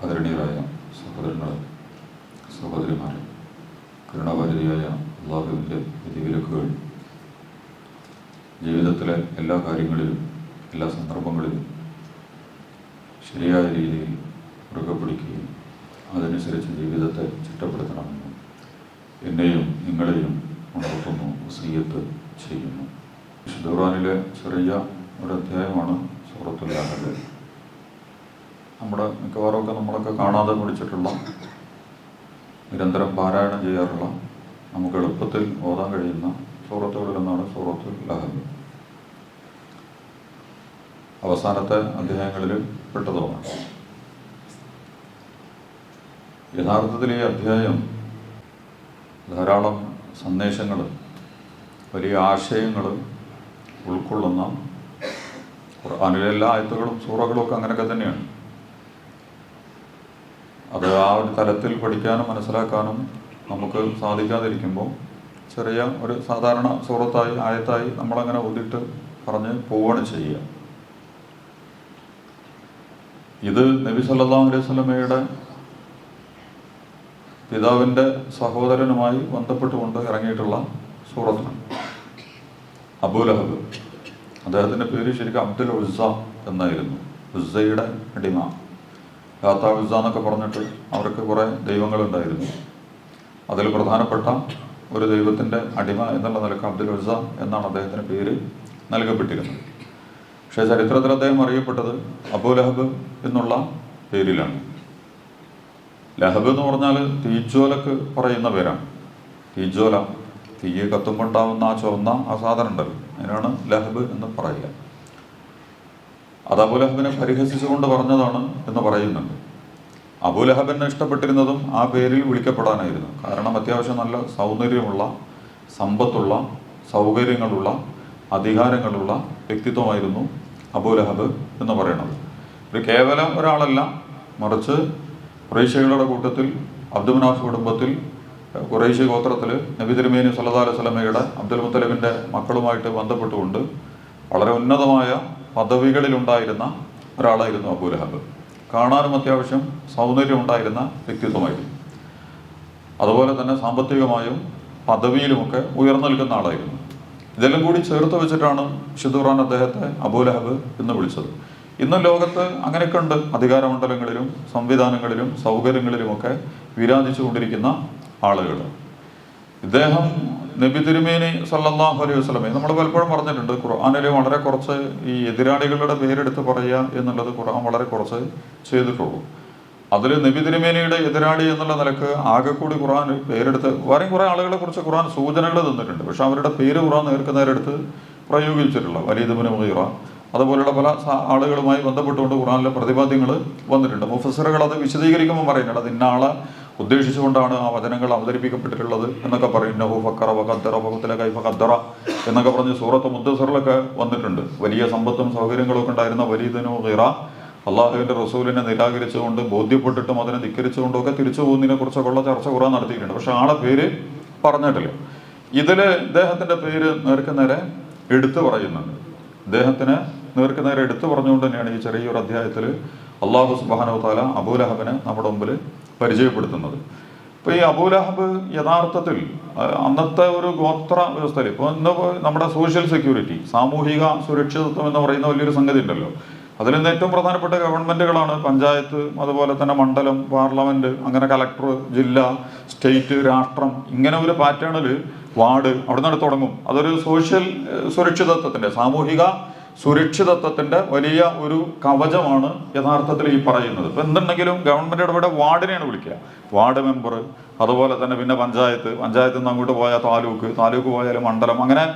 ആദരണീയരായ സഹോദരങ്ങളെ, സഹോദരിമാരെ, കരുണാവാരിധിയായ അള്ളാഹുവിൻ്റെ വിധിവിലക്കുകൾ ജീവിതത്തിലെ എല്ലാ കാര്യങ്ങളിലും എല്ലാ സന്ദർഭങ്ങളിലും ശരിയായ രീതിയിൽ മുറുകെ പിടിക്കുകയും അതനുസരിച്ച് ജീവിതത്തെ ചിട്ടപ്പെടുത്തണമെന്നും എന്നെയും നിങ്ങളെയും ഉണർത്തുന്നു, വസിയ്യത്ത് ചെയ്യുന്നു. വിശുദ്ധ ഖുർആനിലെ ചെറിയ ഒരു അധ്യായമാണ് സൂറത്തുൽ അഹ്സാബ്. നമ്മുടെ മിക്കവാറുമൊക്കെ നമ്മളൊക്കെ കാണാതെ പഠിച്ചിട്ടുള്ള, നിരന്തരം പാരായണം ചെയ്യാറുള്ള, നമുക്ക് എളുപ്പത്തിൽ ഓതാൻ കഴിയുന്ന സൂറത്തുകളിലൊന്നാണ് സൂറത്തുൽ അഹ്സാബ്. അവസാനത്തെ അധ്യായങ്ങളിൽ പെട്ടതുമാണ്. യഥാർത്ഥത്തിൽ ഈ അധ്യായം ധാരാളം സന്ദേശങ്ങൾ, വലിയ ആശയങ്ങൾ ഉൾക്കൊള്ളുന്ന, ഖുർആനിലെ എല്ലാ ആയത്തുകളും സൂറകളും ഒക്കെ അങ്ങനെയൊക്കെ തന്നെയാണ്. അത് ആ ഒരു തലത്തിൽ പഠിക്കാനും മനസ്സിലാക്കാനും നമുക്ക് സാധിക്കാതിരിക്കുമ്പോൾ ചെറിയ ഒരു സാധാരണ സൂറത്തായി ആയത്തായി നമ്മളങ്ങനെ ഓതിട്ട് പറഞ്ഞ് പോവുകയാണ് ചെയ്യുക. ഇത് നബി സല്ലല്ലാഹു അലൈഹി വസല്ലമയുടെ പിതാവിൻ്റെ സഹോദരനുമായി ബന്ധപ്പെട്ടുകൊണ്ട് ഇറങ്ങിയിട്ടുള്ള സൂറത്താണ്. അബൂലഹബ്, അദ്ദേഹത്തിൻ്റെ പേര് ശരിക്കും അബ്ദുൽ ഉസ്സ എന്നായിരുന്നു. ഉസ്സയുടെ അടിമ, ലാത്ത ഉസ്സ എന്നൊക്കെ പറഞ്ഞിട്ട് അവർക്ക് കുറേ ദൈവങ്ങളുണ്ടായിരുന്നു. അതിൽ പ്രധാനപ്പെട്ട ഒരു ദൈവത്തിൻ്റെ അടിമ എന്നുള്ള നിലക്ക് അബ്ദുൽ ഉസ്സ എന്നാണ് അദ്ദേഹത്തിന് പേര് നൽകപ്പെട്ടിരുന്നത്. പക്ഷേ ചരിത്രത്തിൽ അദ്ദേഹം അറിയപ്പെട്ടത് അബൂലഹബ് എന്നുള്ള പേരിലാണ്. ലഹബ് എന്ന് പറഞ്ഞാൽ തീജ്വാലക്ക് പറയുന്ന പേരാണ്. തീജ്വാല, തീയെ കത്തുമ്പോൾ ഉണ്ടാവുന്ന ആ ചുവന്ന ആ സാധനം ഉണ്ടല്ലോ, അതിനാണ് ലഹബ് എന്ന് പറയുക. അത് അബൂലഹബിനെ പരിഹസിച്ചുകൊണ്ട് പറഞ്ഞതാണ് എന്ന് പറയുന്നുണ്ട്. അബൂലഹബിനെ ഇഷ്ടപ്പെട്ടിരുന്നതും ആ പേരിൽ വിളിക്കപ്പെടാനായിരുന്നു. കാരണം അത്യാവശ്യം നല്ല സൗന്ദര്യമുള്ള, സമ്പത്തുള്ള, സൗകര്യങ്ങളുള്ള, അധികാരങ്ങളുള്ള വ്യക്തിത്വമായിരുന്നു അബൂലഹബ് എന്ന് പറയുന്നത്. ഒരു കേവലം ഒരാളല്ല, മറിച്ച് ഖുറൈശികളുടെ കൂട്ടത്തിൽ അബ്ദുൽ മനാഫ് കുടുംബത്തിൽ ഖുറൈശി ഗോത്രത്തിൽ നബി തിരുമേനി സല്ലല്ലാഹു അലൈഹി വസല്ലമയുടെ അബ്ദുൽ മുത്തലിബിൻ്റെ മക്കളുമായിട്ട് ബന്ധപ്പെട്ടുകൊണ്ട് വളരെ ഉന്നതമായ പദവികളിലുണ്ടായിരുന്ന ഒരാളായിരുന്നു അബൂലഹബ്. കാണാനും അത്യാവശ്യം സൗന്ദര്യം ഉണ്ടായിരുന്ന വ്യക്തിത്വമായിരുന്നു. അതുപോലെ തന്നെ സാമ്പത്തികമായും പദവിയിലുമൊക്കെ ഉയർന്നു നിൽക്കുന്ന ആളായിരുന്നു. ഇതെല്ലാം കൂടി ചേർത്ത് വെച്ചിട്ടാണ് വിശുദ്ധ ഖുർആൻ അദ്ദേഹത്തെ അബൂലഹബ് എന്ന് വിളിച്ചത്. ഇന്നും ലോകത്ത് അങ്ങനെയൊക്കെ ഉണ്ട്. അധികാരമണ്ഡലങ്ങളിലും സംവിധാനങ്ങളിലും സൗകര്യങ്ങളിലുമൊക്കെ വിരാജിച്ചു കൊണ്ടിരിക്കുന്ന ആളുകൾ. ഇദ്ദേഹം നബി തിരുമേനി സല്ലല്ലാഹു അലൈഹി വസല്ലമയെ നമ്മൾ പലപ്പോഴും പറഞ്ഞിട്ടുണ്ട്. ഖുർആനിൽ വളരെ കുറച്ച് ഈ എതിരാളികളുടെ പേരെടുത്ത് പറയുക എന്നുള്ളത് ഖുർആൻ വളരെ കുറച്ച് ചെയ്തിട്ടുള്ളൂ. അതിൽ നബി തിരുമേനിയുടെ എതിരാളി എന്നുള്ള നിലക്ക് ആകെ കൂടി ഖുർആൻ പേരെടുത്ത് വേറെയും കുറേ ആളുകളെ കുറിച്ച് ഖുർആൻ സൂചനകൾ തന്നിട്ടുണ്ട്. പക്ഷെ അവരുടെ പേര് ഖുർആൻ നേർക്കുനേരെടുത്ത് പ്രയോഗിച്ചിട്ടുള്ള വലീദ് ഇബ്നു മുഗീറ അതുപോലുള്ള പല ആളുകളുമായി ബന്ധപ്പെട്ടുകൊണ്ട് ഖുർആനിലെ പ്രതിപാദ്യങ്ങൾ വന്നിട്ടുണ്ട്. മുഫസ്സിറുകൾ അത് വിശദീകരിക്കുമ്പോൾ പറയുന്നുണ്ട് അത് ഇന്ന ആളെ ഉദ്ദേശിച്ചുകൊണ്ടാണ് ആ വചനങ്ങൾ അവതരിപ്പിക്കപ്പെട്ടിട്ടുള്ളത് എന്നൊക്കെ പറയും. ഇന്നഹു ഫക്കറ വഖദ്ദറ വഖുതില കൈഫ ഖദ്ദറ എന്നൊക്കെ പറഞ്ഞ് സൂറത്ത് മുദ്ദസ്സിറിലൊക്കെ വന്നിട്ടുണ്ട്. വലിയ സമ്പത്തും സൗകര്യങ്ങളൊക്കെ ഉണ്ടായിരുന്ന വലീദ് ഇബ്നു മുഗീറ അള്ളാഹുവിൻ്റെ റസൂലിനെ നിരാകരിച്ചുകൊണ്ട് ബോധ്യപ്പെട്ടിട്ടും അതിനെ ധിക്കരിച്ചുകൊണ്ടും ഒക്കെ തിരിച്ചു പോകുന്നതിനെ കുറിച്ചൊക്കെയുള്ള ചർച്ച ഖുർആൻ നടത്തിയിട്ടുണ്ട്. പക്ഷെ ആളെ പേര് പറഞ്ഞിട്ടില്ല. ഇതിൽ ഇദ്ദേഹത്തിൻ്റെ പേര് നേർക്കുനേരെ എടുത്തു പറയുന്നുണ്ട്. ഇദ്ദേഹത്തിന് നേർക്കുനേരെ എടുത്തു പറഞ്ഞുകൊണ്ട് തന്നെയാണ് ഈ ചെറിയൊരു അധ്യായത്തിൽ അള്ളാഹു സുബ്ഹാനഹു വ തആല അബൂലഹബിനെ നമ്മുടെ മുമ്പിൽ പരിചയപ്പെടുത്തുന്നത്. ഇപ്പോൾ ഈ അബൂലഹബ് യഥാർത്ഥത്തിൽ അന്നത്തെ ഒരു ഗോത്ര വ്യവസ്ഥയിൽ, ഇപ്പോൾ ഇന്ന് നമ്മുടെ സോഷ്യൽ സെക്യൂരിറ്റി, സാമൂഹിക സുരക്ഷിതത്വം എന്ന് പറയുന്ന വലിയൊരു സംഗതി ഉണ്ടല്ലോ. അതിൽ നിന്ന് ഏറ്റവും പ്രധാനപ്പെട്ട ഗവൺമെൻറ്റുകളാണ് പഞ്ചായത്ത്, അതുപോലെ തന്നെ മണ്ഡലം, പാർലമെൻറ്റ്, അങ്ങനെ കലക്ടർ, ജില്ല, സ്റ്റേറ്റ്, രാഷ്ട്രം, ഇങ്ങനെ ഒരു പാറ്റേണിൽ വാർഡ് അവിടെ നിന്ന് തുടങ്ങും. അതൊരു സോഷ്യൽ സുരക്ഷിതത്വത്തിൻ്റെ, സാമൂഹിക സുരക്ഷിതത്വത്തിൻ്റെ വലിയ ഒരു കവചമാണ് യഥാർത്ഥത്തിൽ ഈ പറയുന്നത്. ഇപ്പം എന്തുണ്ടെങ്കിലും ഗവൺമെൻറ് ഇടപെടെ വാർഡിനെയാണ് വിളിക്കുക. വാർഡ് മെമ്പർ, അതുപോലെ തന്നെ പിന്നെ പഞ്ചായത്ത്, പഞ്ചായത്തിൽ നിന്ന് അങ്ങോട്ട് പോയാൽ താലൂക്ക് പോയാൽ മണ്ഡലം,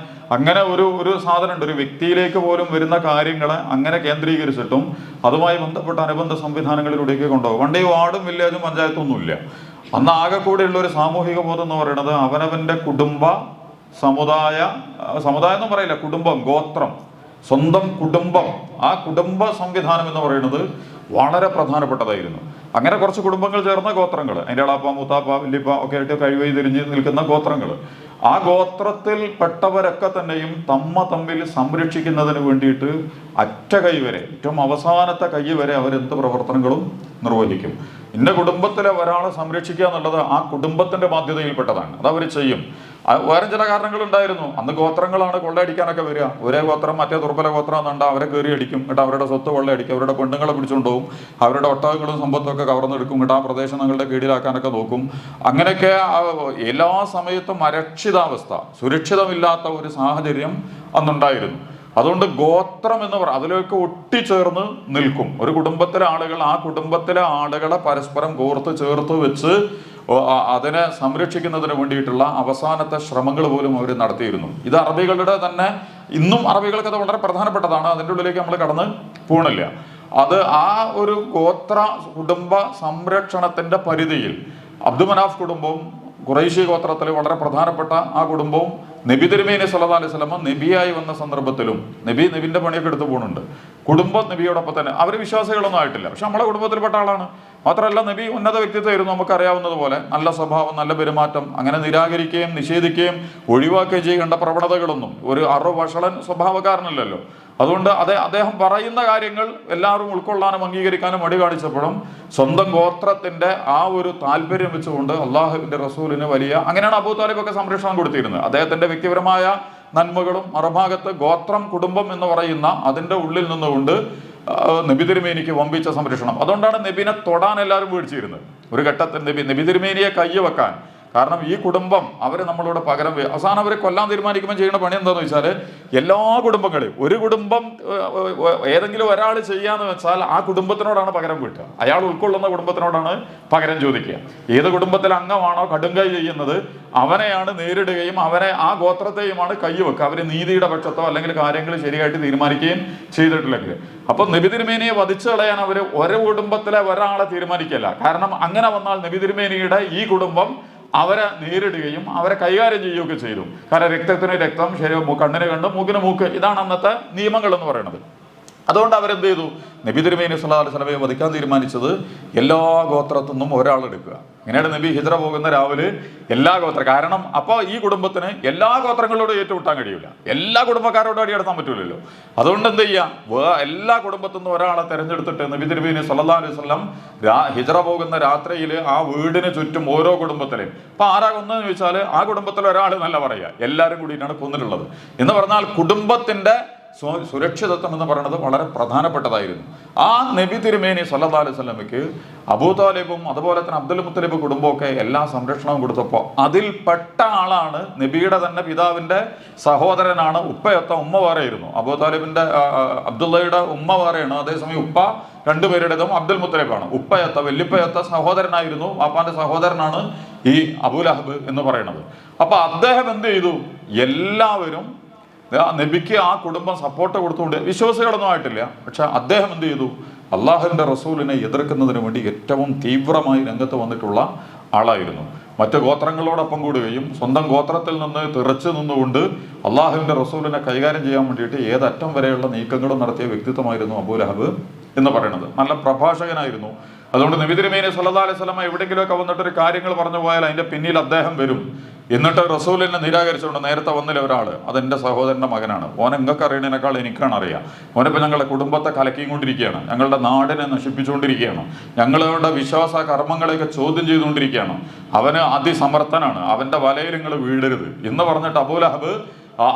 അങ്ങനെ ഒരു സാധനമുണ്ട്. ഒരു വ്യക്തിയിലേക്ക് പോലും വരുന്ന കാര്യങ്ങളെ അങ്ങനെ കേന്ദ്രീകരിച്ചിട്ടും അതുമായി ബന്ധപ്പെട്ട അനുബന്ധ സംവിധാനങ്ങളിലൂടെയൊക്കെ കൊണ്ടുപോകും. പണ്ട് ഈ വാർഡും വില്ലേജും പഞ്ചായത്തും ഒന്നുമില്ല. അന്ന് ആകെ കൂടെയുള്ള ഒരു സാമൂഹിക ബോധം എന്ന് പറയുന്നത് അവനവൻ്റെ കുടുംബ സമുദായം എന്ന് പറയില്ല, കുടുംബം, ഗോത്രം, സ്വന്തം കുടുംബം, ആ കുടുംബ സംവിധാനം എന്ന് പറയുന്നത് വളരെ പ്രധാനപ്പെട്ടതായിരുന്നു. അങ്ങനെ കുറച്ച് കുടുംബങ്ങൾ ചേർന്ന ഗോത്രങ്ങൾ, അതിൻ്റെ അളാപ്പ, മൂത്താപ്പ, വല്യപ്പ ഒക്കെ ആയിട്ട് കഴിവി തിരിഞ്ഞ് നിൽക്കുന്ന ഗോത്രങ്ങൾ, ആ ഗോത്രത്തിൽ പെട്ടവരൊക്കെ തന്നെയും തമ്മിൽ സംരക്ഷിക്കുന്നതിന് വേണ്ടിയിട്ട് അറ്റ കൈ വരെ, ഏറ്റവും അവസാനത്തെ കൈ വരെ അവരെന്ത് പ്രവർത്തനങ്ങളും നിർവഹിക്കും. ഇന്ന കുടുംബത്തിലെ ഒരാളെ സംരക്ഷിക്കുക എന്നുള്ളത് ആ കുടുംബത്തിന്റെ ബാധ്യതയിൽപ്പെട്ടതാണ്. അത് അവർ ചെയ്യും. വേറെ ചില കാരണങ്ങളുണ്ടായിരുന്നു. അന്ന് ഗോത്രങ്ങളാണ് കൊള്ളയടിക്കാനൊക്കെ വരിക. ഒരേ ഗോത്രം മറ്റേ ദുർബല ഗോത്രം എന്നുണ്ട്, അവരെ കയറി അടിക്കും. എന്നിട്ട് അവരുടെ സ്വത്ത് കൊള്ളയടിക്കും, അവരുടെ പെണ്ണുങ്ങളെ പിടിച്ചുകൊണ്ടുപോകും, അവരുടെ ഒട്ടകങ്ങളും സമ്പത്തൊക്കെ കവർന്നെടുക്കും, എന്നിട്ട് ആ പ്രദേശം തങ്ങളുടെ കീഴിലാക്കാനൊക്കെ നോക്കും. അങ്ങനെയൊക്കെ എല്ലാ സമയത്തും അരക്ഷിതാവസ്ഥ, സുരക്ഷിതമില്ലാത്ത ഒരു സാഹചര്യം അന്നുണ്ടായിരുന്നു. അതുകൊണ്ട് ഗോത്രം എന്ന് പറയുക അതിലേക്ക് ഒട്ടിച്ചേർന്ന് നിൽക്കും. ഒരു കുടുംബത്തിലെ ആളുകൾ ആ കുടുംബത്തിലെ ആളുകളെ പരസ്പരം കോർത്ത് ചേർത്ത് വെച്ച് അതിനെ സംരക്ഷിക്കുന്നതിന് വേണ്ടിയിട്ടുള്ള അവസാനത്തെ ശ്രമങ്ങൾ പോലും അവർ നടത്തിയിരുന്നു. ഇത് അറബികളുടെ തന്നെ, ഇന്നും അറബികൾക്ക് അത് വളരെ പ്രധാനപ്പെട്ടതാണ്. അതിൻ്റെ ഉള്ളിലേക്ക് നമ്മൾ കടന്ന് പോണില്ല. അത് ആ ഒരു ഗോത്ര കുടുംബ സംരക്ഷണത്തിന്റെ പരിധിയിൽ അബ്ദുമനാഫ് കുടുംബവും ഖുറൈശി ഗോത്രത്തിൽ വളരെ പ്രധാനപ്പെട്ട ആ കുടുംബവും നബി തിരുമേനി സല്ലല്ലാഹു അലൈഹി വസല്ലം നബിയായി വന്ന സന്ദർഭത്തിലും നബിന്റെ പണിയൊക്കെ എടുത്തു പോകുന്നുണ്ട്. കുടുംബം നബിയോടൊപ്പം തന്നെ. അവർ വിശ്വാസികളൊന്നും ആയിട്ടില്ല, പക്ഷെ നമ്മളെ കുടുംബത്തിൽപ്പെട്ട ആളാണ്. മാത്രമല്ല നബി ഉന്നത വ്യക്തിത്വമായിരുന്നു, നമുക്കറിയാവുന്നതുപോലെ. നല്ല സ്വഭാവം, നല്ല പെരുമാറ്റം, അങ്ങനെ നിരാകരിക്കുകയും നിഷേധിക്കുകയും ഒഴിവാക്കുകയും ചെയ്യേണ്ട പ്രവണതകളൊന്നും ഒരു വഷളൻ സ്വഭാവക്കാരനല്ലല്ലോ. അതുകൊണ്ട് അദ്ദേഹം പറയുന്ന കാര്യങ്ങൾ എല്ലാവരും ഉൾക്കൊള്ളാനും അംഗീകരിക്കാനും മടി കാണിച്ചപ്പോഴും സ്വന്തം ഗോത്രത്തിന്റെ ആ ഒരു താല്പര്യം വെച്ചുകൊണ്ട് അള്ളാഹുവിന്റെ റസൂലിന് വലിയ, അങ്ങനെയാണ് അബൂ താലിബൊക്കെ സംരക്ഷണം കൊടുത്തിരുന്നത്. അദ്ദേഹത്തിന്റെ വ്യക്തിപരമായ നന്മകളും മറുഭാഗത്ത് ഗോത്രം കുടുംബം എന്ന് പറയുന്ന അതിന്റെ ഉള്ളിൽ നിന്നുകൊണ്ട് നബി തിരുമേനിക്ക് വമ്പിച്ച സംരക്ഷണം. അതുകൊണ്ടാണ് നബിനെ തൊടാൻ എല്ലാവരും വീഴ്ചയിരുന്നത്. ഒരു ഘട്ടത്തിൽ നബി തിരുമേനിയെ കയ്യ് വെക്കാൻ. കാരണം ഈ കുടുംബം അവർ നമ്മളോട് പകരം അവസാനം അവരെ കൊല്ലാൻ തീരുമാനിക്കുമ്പോൾ ചെയ്യുന്ന പണി എന്താണെന്ന് വെച്ചാൽ എല്ലാ കുടുംബങ്ങളെയും, ഒരു കുടുംബം ഏതെങ്കിലും ഒരാൾ ചെയ്യാന്ന് വെച്ചാൽ ആ കുടുംബത്തിനോടാണ് പകരം വീട്ടുക. അയാൾ ഉൾക്കൊള്ളുന്ന കുടുംബത്തിനോടാണ് പകരം ചോദിക്കുക. ഏത് കുടുംബത്തിലെ അംഗമാണോ കടുങ്കൈ ചെയ്യുന്നത് അവനെയാണ് നേരിടുകയും അവനെ ആ ഗോത്രത്തെയുമാണ് കൈ വെക്കുക. അവർ നീതിയുടെ പക്ഷത്തോ അല്ലെങ്കിൽ കാര്യങ്ങൾ ശരിയായിട്ട് തീരുമാനിക്കുകയും ചെയ്തിട്ടില്ലെങ്കിൽ. അപ്പൊ നബി തിരുമേനിയെ വധിച്ചു കളയാൻ അവർ ഒരു കുടുംബത്തിലെ ഒരാളെ തീരുമാനിക്കില്ല. കാരണം അങ്ങനെ വന്നാൽ നബി തിരുമേനിയുടെ ഈ കുടുംബം അവരെ നേരിടുകയും അവരെ കൈകാര്യം ചെയ്യുകയൊക്കെ ചെയ്തു. കാരണം രക്തത്തിന് രക്തം, കണ്ണിന് കണ്ണ്, മൂക്കിന് മൂക്ക്, ഇതാണ് അന്നത്തെ നിയമങ്ങൾ എന്ന് പറയുന്നത്. അതുകൊണ്ട് അവരെന്ത് ചെയ്തു? നബി തിരുമേനി സല്ലല്ലാഹു അലൈഹി വസല്ലമയെ വധിക്കാൻ തീരുമാനിച്ചത് എല്ലാ ഗോത്രത്തിൽ നിന്നും ഒരാളെടുക്കുക. ഇങ്ങനെയാണ് നബി ഹിജ്റ പോകുന്ന രാവിലെ എല്ലാ കാരണം അപ്പോൾ ഈ കുടുംബത്തിന് എല്ലാ ഗോത്രങ്ങളോടും ഏറ്റുമുട്ടാൻ കഴിയില്ല, എല്ലാ കുടുംബക്കാരോടും അടിയെടുത്താൻ പറ്റൂലല്ലോ. അതുകൊണ്ട് എന്ത് ചെയ്യാം? എല്ലാ കുടുംബത്തിൽ നിന്നും ഒരാളെ തെരഞ്ഞെടുത്തിട്ട് നബി തിരുമേനി സല്ലല്ലാഹു അലൈഹി വസല്ലം ഹിജ്റ പോകുന്ന രാത്രിയിൽ ആ വീടിന് ചുറ്റും ഓരോ കുടുംബത്തിലെയും, അപ്പൊ ആരാ കൊന്നെന്ന് ചോദിച്ചാൽ ആ കുടുംബത്തിലെ ഒരാൾ എന്നല്ല പറയുക, എല്ലാവരും കൂടിയിട്ടാണ് കൊന്നിട്ടുള്ളത്. എന്ന് പറഞ്ഞാൽ കുടുംബത്തിന്റെ സുരക്ഷിതത്വം എന്ന് പറയുന്നത് വളരെ പ്രധാനപ്പെട്ടതായിരുന്നു. ആ നബി തിരുമേനി സല്ലല്ലാഹു അലൈഹി വസല്ലമയ്ക്ക് അബൂ താലിബും അതുപോലെ തന്നെ അബ്ദുൽ മുത്തലിബ് കുടുംബമൊക്കെ എല്ലാ സംരക്ഷണവും കൊടുത്തപ്പോൾ അതിൽപ്പെട്ട ആളാണ് നബിയുടെ തന്നെ പിതാവിന്റെ സഹോദരനാണ്. ഉപ്പയൊത്ത ഉമ്മ വേറെയായിരുന്നു. അബൂ താലിബിന്റെ അബ്ദുള്ളയുടെ ഉമ്മ വേറെയാണ്, അതേസമയം ഉപ്പ രണ്ടുപേരുടേതും അബ്ദുൽ മുത്തലിബാണ്. ഉപ്പയൊത്ത വല്യപ്പയൊത്ത സഹോദരനായിരുന്നു, വാപ്പാന്റെ സഹോദരനാണ് ഈ അബൂ ലഹബ് എന്ന് പറയുന്നത്. അപ്പൊ അദ്ദേഹം എന്ത് ചെയ്തു? എല്ലാവരും നബിക്ക് ആ കുടുംബം സപ്പോർട്ട് കൊടുത്തുകൊണ്ട്, വിശ്വാസികളൊന്നും ആയിട്ടില്ല, പക്ഷെ അദ്ദേഹം എന്ത് ചെയ്തു? അള്ളാഹുവിന്റെ റസൂലിനെ എതിർക്കുന്നതിന് വേണ്ടി ഏറ്റവും തീവ്രമായി രംഗത്ത് വന്നിട്ടുള്ള ആളായിരുന്നു. മറ്റു ഗോത്രങ്ങളോടൊപ്പം കൂടുകയും സ്വന്തം ഗോത്രത്തിൽ നിന്ന് തിറച്ചു നിന്നുകൊണ്ട് അള്ളാഹുവിന്റെ റസൂലിനെ കൈകാര്യം ചെയ്യാൻ വേണ്ടിയിട്ട് ഏതറ്റം വരെയുള്ള നീക്കങ്ങളും നടത്തിയ വ്യക്തിത്വമായിരുന്നു അബൂ ലഹബ് എന്ന് പറയുന്നത്. നല്ല പ്രഭാഷകനായിരുന്നു. അതുകൊണ്ട് നബി തിരുമേനി സല്ലല്ലാഹു അലൈഹി വസല്ലം എവിടെയെങ്കിലുമൊക്കെ വന്നിട്ടൊരു കാര്യങ്ങൾ പറഞ്ഞു പോയാൽ അതിന്റെ പിന്നിൽ അദ്ദേഹം വരും. എന്നിട്ട് റസൂലിനെ നിരാകരിച്ചുകൊണ്ട് നേരത്തെ വന്നില്ല ഒരാള്, അതെന്റെ സഹോദരന്റെ മകനാണ്, ഓനെ നിങ്ങൾക്ക് അറിയണേനേക്കാൾ എനിക്കാണ് അറിയാം, ഓനിപ്പോൾ ഞങ്ങളുടെ കുടുംബത്തെ കലക്കിക്കൊണ്ടിരിക്കുകയാണ്, ഞങ്ങളുടെ നാടിനെ നശിപ്പിച്ചുകൊണ്ടിരിക്കുകയാണ്, ഞങ്ങളുടെ വിശ്വാസ കർമ്മങ്ങളെയൊക്കെ ചോദ്യം ചെയ്തുകൊണ്ടിരിക്കുകയാണ്, അവന് അതിസമർത്ഥനാണ്, അവന്റെ വലയിൽ നിങ്ങൾ വീഴരുത് എന്ന് പറഞ്ഞിട്ട് അബൂ ലഹബ്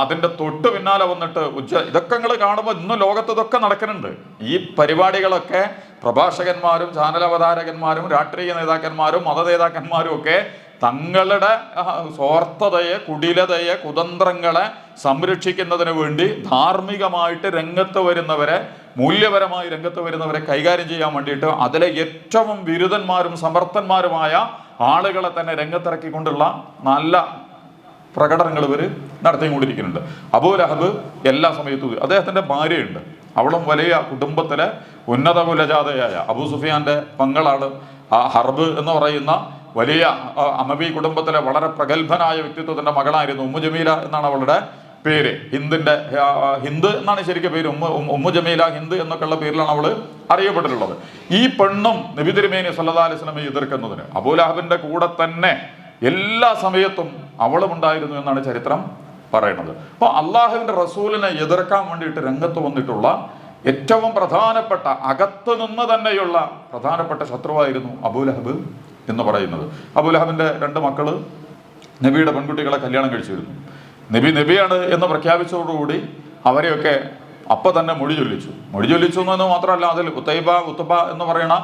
അതിന്റെ തൊട്ട് പിന്നാലെ വന്നിട്ട് ഇതൊക്കെ നിങ്ങൾ കാണുമ്പോൾ ഇന്ന് ലോകത്ത് ഇതൊക്കെ നടക്കുന്നുണ്ട്. ഈ പരിപാടികളൊക്കെ പ്രഭാഷകന്മാരും ചാനൽ അവതാരകന്മാരും രാഷ്ട്രീയ നേതാക്കന്മാരും മത നേതാക്കന്മാരും ഒക്കെ തങ്ങളുടെ സ്വാർത്ഥതയെ, കുടിലതയെ, കുതന്ത്രങ്ങളെ സംരക്ഷിക്കുന്നതിന് വേണ്ടി ധാർമ്മികമായിട്ട് രംഗത്ത് വരുന്നവരെ, മൂല്യപരമായി രംഗത്ത് വരുന്നവരെ കൈകാര്യം ചെയ്യാൻ വേണ്ടിയിട്ട് അതിലെ ഏറ്റവും ബിരുദന്മാരും സമർത്ഥന്മാരുമായ ആളുകളെ തന്നെ രംഗത്തിറക്കിക്കൊണ്ടുള്ള നല്ല പ്രകടനങ്ങൾ ഇവർ നടത്തിക്കൊണ്ടിരിക്കുന്നുണ്ട്. അബൂ ലഹബ് എല്ലാ സമയത്തും, അദ്ദേഹത്തിന്റെ ഭാര്യയുണ്ട്, അവളും വലിയ കുടുംബത്തിലെ ഉന്നത കുലജാതയായ അബൂ സുഫിയാന്റെ പെങ്ങളാണ്. ആ ഹർബ് എന്ന് പറയുന്ന വലിയ അമവി കുടുംബത്തിലെ വളരെ പ്രഗത്ഭനായ വ്യക്തിത്വത്തിന്റെ മകളായിരുന്നു. ഉമ്മു ജമീല എന്നാണ് അവളുടെ പേര്. ഹിന്ദ് എന്നാണ് ശരിക്കും പേര്. ഉമ്മു ജമീല ഹിന്ദ് എന്നൊക്കെയുള്ള പേരിലാണ് അവള് അറിയപ്പെട്ടിട്ടുള്ളത്. ഈ പെണ്ണും നബി തിരുമേനി സല്ലല്ലാഹു അലൈഹി വസല്ലമയെ എതിർക്കുന്നതിന് അബൂ ലഹബിന്റെ കൂടെ തന്നെ എല്ലാ സമയത്തും അവളും ഉണ്ടായിരുന്നു എന്നാണ് ചരിത്രം പറയുന്നത്. അപ്പോൾ അള്ളാഹുവിൻ്റെ റസൂലിനെ എതിർക്കാൻ വേണ്ടിയിട്ട് രംഗത്ത് വന്നിട്ടുള്ള ഏറ്റവും പ്രധാനപ്പെട്ട, അകത്ത് നിന്ന് തന്നെയുള്ള പ്രധാനപ്പെട്ട ശത്രുവായിരുന്നു അബൂലഹബ് എന്ന് പറയുന്നത്. അബൂലഹബിൻ്റെ 2 മക്കള് നബിയുടെ പെൺകുട്ടികളെ കല്യാണം കഴിച്ചിരുന്നു. നബിയാണ് എന്ന് പ്രഖ്യാപിച്ചതോടുകൂടി അവരെയൊക്കെ അപ്പം തന്നെ മൊഴി ചൊല്ലിച്ചു എന്ന് മാത്രമല്ല, അതിൽ ഉത്തബ എന്ന് പറയുന്ന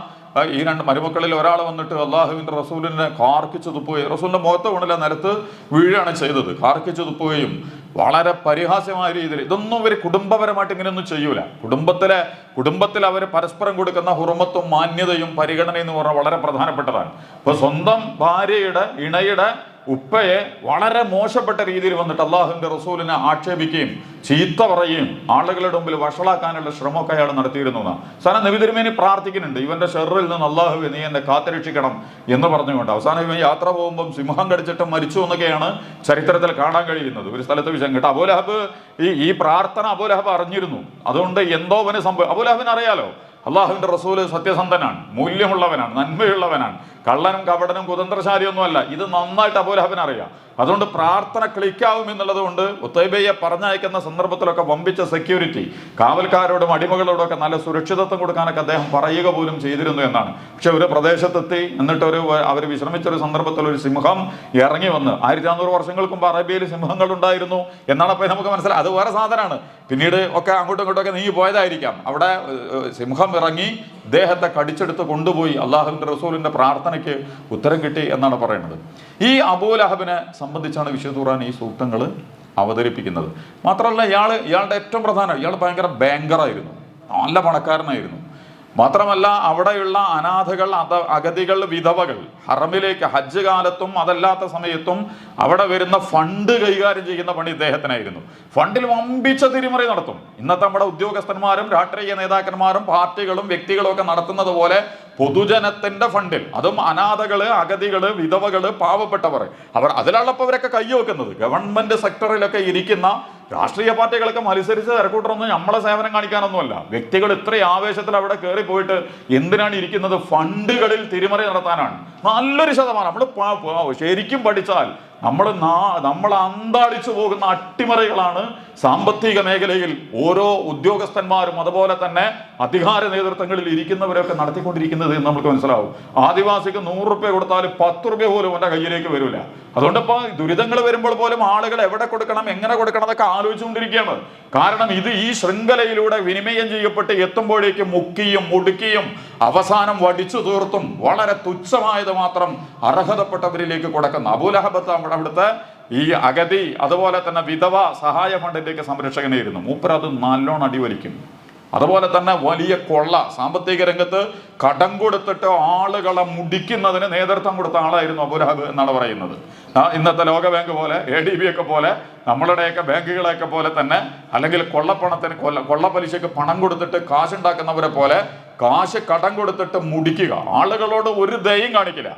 ഈ 2 മരുമക്കളിൽ ഒരാൾ വന്നിട്ട് അള്ളാഹുവിൻ്റെ റസൂലിനെ കാർക്കിച്ച് തുപ്പുകയും, റസൂലിൻ്റെ മുഖത്ത് വീണില്ല, നിലത്ത് വീഴുകയാണ് ചെയ്തത്. കാർക്കിച്ച് തുപ്പുകയും വളരെ പരിഹാസ്യമായ രീതിയിൽ. ഇതൊന്നും ഇവർ കുടുംബപരമായിട്ട് ഇങ്ങനെയൊന്നും ചെയ്യൂല. കുടുംബത്തിൽ അവർ പരസ്പരം കൊടുക്കുന്ന ഹുറുമത്തും മാന്യതയും പരിഗണനയും എന്ന് പറഞ്ഞാൽ വളരെ പ്രധാനപ്പെട്ടതാണ്. ഇപ്പൊ സ്വന്തം ഭാര്യയുടെ ഇണയുടെ ഉപ്പയെ വളരെ മോശപ്പെട്ട രീതിയിൽ വന്നിട്ട് അള്ളാഹുവിൻ്റെ റസൂലിനെ ആക്ഷേപിക്കുകയും ചീത്ത പറയുകയും ആളുകളുടെ മുമ്പിൽ വഷളാക്കാനുള്ള ശ്രമമൊക്കെ അയാൾ നടത്തിയിരുന്നു എന്നാണ്. അവസാനം നബി തിരുമേനി പ്രാർത്ഥിക്കുന്നുണ്ട്, ഇവന്റെ ഷെറിൽ നിന്ന് അള്ളാഹുവെ നീ എന്നെ കാത്തുരക്ഷിക്കണം എന്ന് പറഞ്ഞുകൊണ്ട്. അവസാനം ഇവൻ യാത്ര പോകുമ്പോൾ സിംഹം കടിച്ചിട്ട് മരിച്ചു എന്നൊക്കെയാണ് ചരിത്രത്തിൽ കാണാൻ കഴിയുന്നത്. ഒരു സ്ഥലത്ത് വിഷയം കേട്ടോ. അബൂലഹബ് ഈ പ്രാർത്ഥന അബൂലഹബ് അറിഞ്ഞിരുന്നു. അതുകൊണ്ട് എന്തോ അവന് അബൂലഹബിന് അറിയാലോ, അള്ളാഹുവിൻ്റെ റസൂല് സത്യസന്ധനാണ്, മൂല്യമുള്ളവനാണ്, നന്മയുള്ളവനാണ്, കള്ളനും കപടനും കുതന്ത്രശാലിയൊന്നുമല്ല. ഇത് നന്നായിട്ട് അബൂലഹബിന് അറിയാം. അതുകൊണ്ട് പ്രാർത്ഥന ക്ലിക്കാവും എന്നുള്ളത് കൊണ്ട് ഉത്തൈബയെ പറഞ്ഞയക്കുന്ന സന്ദർഭത്തിലൊക്കെ വമ്പിച്ച സെക്യൂരിറ്റി, കാവൽക്കാരോടും അടിമകളോടും ഒക്കെ നല്ല സുരക്ഷിതത്വം കൊടുക്കാനൊക്കെ അദ്ദേഹം പറയുക പോലും ചെയ്തിരുന്നു എന്നാണ്. പക്ഷെ ഒരു പ്രദേശത്തെത്തി എന്നിട്ട് അവർ വിശ്രമിച്ചൊരു സന്ദർഭത്തിൽ ഒരു സിംഹം ഇറങ്ങി വന്ന് 1400 വർഷങ്ങൾക്ക് മുമ്പ് അറേബ്യയിൽ സിംഹങ്ങൾ ഉണ്ടായിരുന്നു എന്നാണ് അപ്പോൾ നമുക്ക് മനസ്സിലായി. അത് വേറെ സാധനമാണ്. പിന്നീട് ഒക്കെ അങ്ങോട്ടും ഇങ്ങോട്ടൊക്കെ നീങ്ങി പോയതായിരിക്കാം. അവിടെ സിംഹം ഇറങ്ങി ഇദ്ദേഹത്തെ കടിച്ചെടുത്ത് കൊണ്ടുപോയി അള്ളാഹുവിൻ്റെ റസൂലിൻ്റെ പ്രാർത്ഥനയ്ക്ക് ഉത്തരം കിട്ടി എന്നാണ് പറയുന്നത്. ഈ അബൂലഹബിനെ സംബന്ധിച്ചാണ് വിശുദ്ധ ഖുർആൻ ഈ സൂക്തങ്ങൾ അവതരിപ്പിക്കുന്നത്. മാത്രമല്ല ഇയാളുടെ ഏറ്റവും പ്രധാനം, ഇയാൾ ഭയങ്കര ബാങ്കറായിരുന്നു, നല്ല പണക്കാരനായിരുന്നു. മാത്രമല്ല അവിടെയുള്ള അനാഥകൾ, അഗതികൾ, വിധവകൾ ഹറമിലേക്ക് ഹജ്ജ് കാലത്തും അതല്ലാത്ത സമയത്തും അവിടെ വരുന്ന ഫണ്ട് കൈകാര്യം ചെയ്യുന്ന പണി ഇദ്ദേഹത്തിനായിരുന്നു. ഫണ്ടിൽ വമ്പിച്ച തിരിമറി നടത്തും. ഇന്നത്തെ നമ്മുടെ ഉദ്യോഗസ്ഥന്മാരും രാഷ്ട്രീയ നേതാക്കന്മാരും പാർട്ടികളും വ്യക്തികളും ഒക്കെ നടത്തുന്നത് പോലെ പൊതുജനത്തിന്റെ ഫണ്ടിൽ, അതും അനാഥകള്, അഗതികള്, വിധവകള്, പാവപ്പെട്ടവർ, അതിലുള്ളപ്പോൾ ഇവരൊക്കെ കൈവെക്കുന്നത്. ഗവൺമെന്റ് സെക്ടറിലൊക്കെ ഇരിക്കുന്ന രാഷ്ട്രീയ പാർട്ടികളൊക്കെ മത്സരിച്ച് തിരക്കൂട്ടറൊന്നും നമ്മളെ സേവനം കാണിക്കാനൊന്നുമല്ല. വ്യക്തികൾ ഇത്രയും ആവേശത്തിൽ അവിടെ കയറി പോയിട്ട് എന്തിനാണ് ഇരിക്കുന്നത്? ഫണ്ടുകളിൽ തിരിമറി നടത്താനാണ്. നല്ലൊരു ശതമാനം നമ്മൾ ശരിക്കും പഠിച്ചാൽ നമ്മൾ അന്താളിച്ചു പോകുന്ന അട്ടിമറികളാണ് സാമ്പത്തിക മേഖലയിൽ ഓരോ ഉദ്യോഗസ്ഥന്മാരും അതുപോലെ തന്നെ അധികാര നേതൃത്വങ്ങളിൽ ഇരിക്കുന്നവരൊക്കെ നടത്തിക്കൊണ്ടിരിക്കുന്നത് എന്ന് നമുക്ക് മനസ്സിലാവും. ആദിവാസിക്ക് 100 രൂപ കൊടുത്താൽ 10 രൂപ പോലും എൻ്റെ കയ്യിലേക്ക് വരില്ല. അതുകൊണ്ട് ഇപ്പോൾ ദുരിതങ്ങൾ വരുമ്പോൾ പോലും ആളുകൾ എവിടെ കൊടുക്കണം, എങ്ങനെ കൊടുക്കണം എന്നൊക്കെ ആലോചിച്ചുകൊണ്ടിരിക്കുകയാണ്. കാരണം ഈ ശൃംഖലയിലൂടെ വിനിമയം ചെയ്യപ്പെട്ട് എത്തുമ്പോഴേക്കും മുക്കിയും മുടുക്കിയും അവസാനം വടിച്ചു തീർത്തും വളരെ തുച്ഛമായത് മാത്രം അർഹതപ്പെട്ടവരിലേക്ക് കൊടുക്കുന്ന അബൂലഹബത്ത് അവിടുത്തെ ഈ അഗതി അതുപോലെ തന്നെ വിധവ സഹായ ഫണ്ടിൻ്റെയൊക്കെ സംരക്ഷകനായിരുന്നു. മൂപ്പർ അത് നല്ലോണം അടിവലിക്കും. അതുപോലെ തന്നെ വലിയ കൊള്ള, സാമ്പത്തിക രംഗത്ത് കടം കൊടുത്തിട്ട് ആളുകളെ മുടിക്കുന്നതിന് നേതൃത്വം കൊടുത്ത ആളായിരുന്നു അബൂലഹബ് എന്നാണ് പറയുന്നത്. ഇന്നത്തെ ലോക ബാങ്ക് പോലെ, ADB ഒക്കെ പോലെ, നമ്മളുടെയൊക്കെ ബാങ്കുകളെയൊക്കെ പോലെ തന്നെ, അല്ലെങ്കിൽ കൊള്ളപ്പണത്തിന് കൊള്ളപ്പലിശക്ക് പണം കൊടുത്തിട്ട് കാശുണ്ടാക്കുന്നവരെ പോലെ കാശ് കടം കൊടുത്തിട്ട് മുടിക്കുക, ആളുകളോട് ഒരു ദയം കാണിക്കില്ല.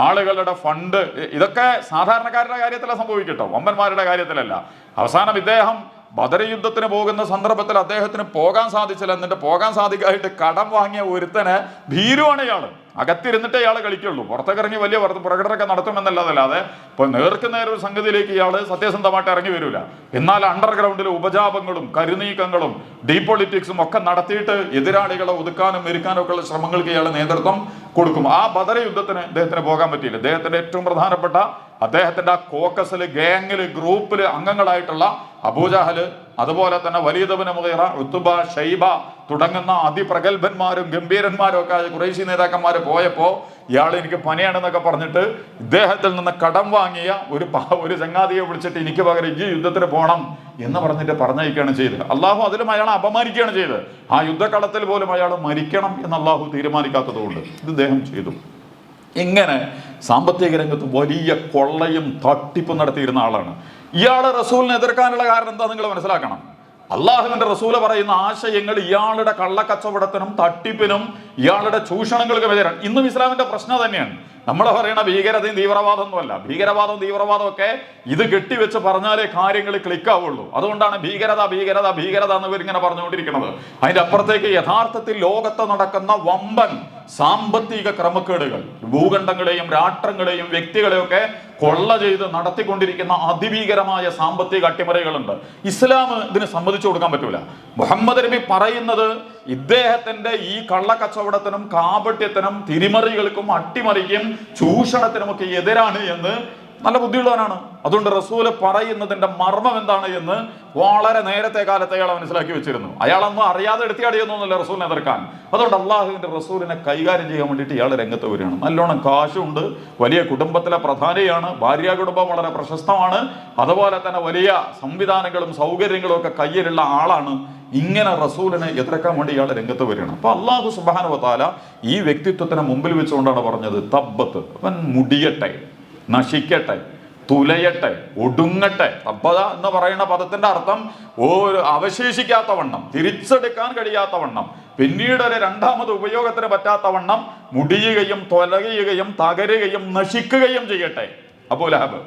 ആളുകളുടെ ഫണ്ട്, ഇതൊക്കെ സാധാരണക്കാരുടെ കാര്യത്തിലാണ് സംഭവിക്കട്ടോ, വമ്പന്മാരുടെ കാര്യത്തിലല്ല. അവസാനം ഇദ്ദേഹം ബദർ യുദ്ധത്തിന് പോകുന്ന സന്ദർഭത്തിൽ അദ്ദേഹത്തിന് പോകാൻ സാധിച്ചില്ല. എന്നിട്ട് പോകാൻ സാധിക്കായിട്ട് കടം വാങ്ങിയ ഒരുത്തന് ഭീരുവാണ് ഇയാൾ. അകത്തിരുന്നിട്ടേ ഇയാൾ കളിക്കുള്ളൂ. പുറത്തേക്കിറങ്ങി വലിയ പ്രകടനമൊക്കെ നടത്തുമെന്നല്ലാതെ ഇപ്പൊ നേർക്കുനേരൊരു സംഗതിയിലേക്ക് ഇയാൾ സത്യസന്ധമായിട്ട് ഇറങ്ങി വരില്ല. എന്നാൽ അണ്ടർഗ്രൗണ്ടിൽ ഉപജാപങ്ങളും കരുനീക്കങ്ങളും ഡീപൊളിറ്റിക്സും ഒക്കെ നടത്തിയിട്ട് എതിരാളികളെ ഒതുക്കാനും മെരുക്കാനും ഒക്കെ ഉള്ള ശ്രമങ്ങൾക്ക് ഇയാൾ നേതൃത്വം കൊടുക്കും. ആ ബദർ യുദ്ധത്തിന് ഇദ്ദേഹത്തിന് പോകാൻ പറ്റിയില്ല. ഇദ്ദേഹത്തിന്റെ ഏറ്റവും പ്രധാനപ്പെട്ട അദ്ദേഹത്തിന്റെ ആ കോക്കസില്, ഗ്യാങ്ങില്, ഗ്രൂപ്പില് അംഗങ്ങളായിട്ടുള്ള അബൂജഹല്, അതുപോലെ തന്നെ വലീദ് ഇബ്നു മുഗീറ, ഉത്ബ, ഷൈബ തുടങ്ങുന്ന അതിപ്രഗത്ഭന്മാരും ഗംഭീരന്മാരും ഒക്കെ ഖുറൈശി നേതാക്കന്മാർ പോയപ്പോൾ ഇയാൾ എനിക്ക് പനിയാണെന്നൊക്കെ പറഞ്ഞിട്ട് ഇദ്ദേഹത്തിൽ നിന്ന് കടം വാങ്ങിയ ഒരു ചങ്ങാതിയെ വിളിച്ചിട്ട് എനിക്ക് പകരം ഈ യുദ്ധത്തിന് പോകണം എന്ന് പറഞ്ഞിട്ട് പറഞ്ഞയക്കുകയാണ് ചെയ്തത്. അള്ളാഹു അതിലും അയാളെ അപമാനിക്കുകയാണ് ചെയ്തത്. ആ യുദ്ധക്കളത്തിൽ പോലും അയാൾ മരിക്കണം എന്ന് അള്ളാഹു തീരുമാനിക്കാത്തത് കൊണ്ട് ഇത് ഇദ്ദേഹം ചെയ്തു. ഇങ്ങനെ സാമ്പത്തിക രംഗത്ത് വലിയ കൊള്ളയും തട്ടിപ്പും നടത്തിയിരുന്ന ആളാണ്. ഇയാളെ റസൂലിനെ എതിർക്കാനുള്ള കാരണം എന്താ നിങ്ങൾ മനസ്സിലാക്കണം. അള്ളാഹുവിന്റെ റസൂല് പറയുന്ന ആശയങ്ങൾ ഇയാളുടെ കള്ളക്കച്ചവടത്തിനും തട്ടിപ്പിനും ഇയാളുടെ ചൂഷണങ്ങൾക്കും എതിരാണ്. ഇന്നും ഇസ്ലാമിന്റെ പ്രശ്നം തന്നെയാണ്. നമ്മൾ പറയുന്ന ഭീകരതയും തീവ്രവാദം ഒന്നുമല്ല. ഭീകരവാദവും തീവ്രവാദവും ഒക്കെ ഇത് കെട്ടിവെച്ച് പറഞ്ഞാലേ കാര്യങ്ങൾ ക്ലിക്കാവുള്ളൂ. അതുകൊണ്ടാണ് ഭീകരത ഭീകരത ഭീകരത എന്നിവരിങ്ങനെ പറഞ്ഞുകൊണ്ടിരിക്കുന്നത്. അതിന്റെ അപ്പുറത്തേക്ക് യഥാർത്ഥത്തിൽ ലോകത്ത് നടക്കുന്ന വമ്പൻ സാമ്പത്തിക ക്രമക്കേടുകൾ, ഭൂഖണ്ഡങ്ങളെയും രാഷ്ട്രങ്ങളെയും വ്യക്തികളെയും ഒക്കെ കൊള്ള ചെയ്ത് നടത്തിക്കൊണ്ടിരിക്കുന്ന അതിഭീകരമായ സാമ്പത്തിക അട്ടിമറികളുണ്ട്. ഇസ്ലാം ഇതിന് സമ്മതിച്ചു കൊടുക്കാൻ പറ്റൂല. മുഹമ്മദ് നബി പറയുന്നത് ഇദ്ദേഹത്തിന്റെ ഈ കള്ളക്കച്ചവടത്തിനും കാപട്യത്തിനും തിരിമറികൾക്കും അട്ടിമറിക്കും ചൂഷണത്തിനുമൊക്കെ എതിരാണ് എന്ന് നല്ല ബുദ്ധിയുള്ളവനാണ്. അതുകൊണ്ട് റസൂല് പറയുന്നതിന്റെ മർമ്മം എന്താണ് എന്ന് വളരെ നേരത്തെ കാലത്തെ അയാൾ മനസ്സിലാക്കി വെച്ചിരുന്നു. അയാളൊന്നും അറിയാതെ എടുത്തിയാടിയൊന്നുമല്ല റസൂലിനെ എതിർക്കാൻ. അതുകൊണ്ട് അള്ളാഹുവിന്റെ റസൂലിനെ കൈകാര്യം ചെയ്യാൻ വേണ്ടിയിട്ട് ഇയാൾ രംഗത്ത് വരികയാണ്. നല്ലോണം കാശുണ്ട്, വലിയ കുടുംബത്തിലെ പ്രധാനിയാണ്, ഭാര്യ കുടുംബം വളരെ പ്രശസ്തമാണ്, അതുപോലെ തന്നെ വലിയ സംവിധാനങ്ങളും സൗകര്യങ്ങളും ഒക്കെ കയ്യിലുള്ള ആളാണ്. ഇങ്ങനെ റസൂലിനെ എതിർക്കാൻ വേണ്ടി ഇയാൾ രംഗത്ത് വരികയാണ്. അപ്പൊ അള്ളാഹു സുബ്ഹാനഹു വ തആല ഈ വ്യക്തിത്വത്തിനെ മുമ്പിൽ വെച്ചുകൊണ്ടാണ് പറഞ്ഞത് തബ്ബത്ത്, അവൻ മുടിയട്ടെ, നശിക്കട്ടെ, തുലയട്ടെ, ഒടുങ്ങട്ടെ. തബ്ബത എന്ന് പറയുന്ന പദത്തിന്റെ അർത്ഥം അവശേഷിക്കാത്ത വണ്ണം, തിരിച്ചെടുക്കാൻ കഴിയാത്ത വണ്ണം, പിന്നീട് ഒരു രണ്ടാമത് ഉപയോഗത്തിന് പറ്റാത്ത വണ്ണം മുടിയുകയും തൊലയുകയും തകരുകയും നശിക്കുകയും ചെയ്യട്ടെ. അബൂലഹബ്,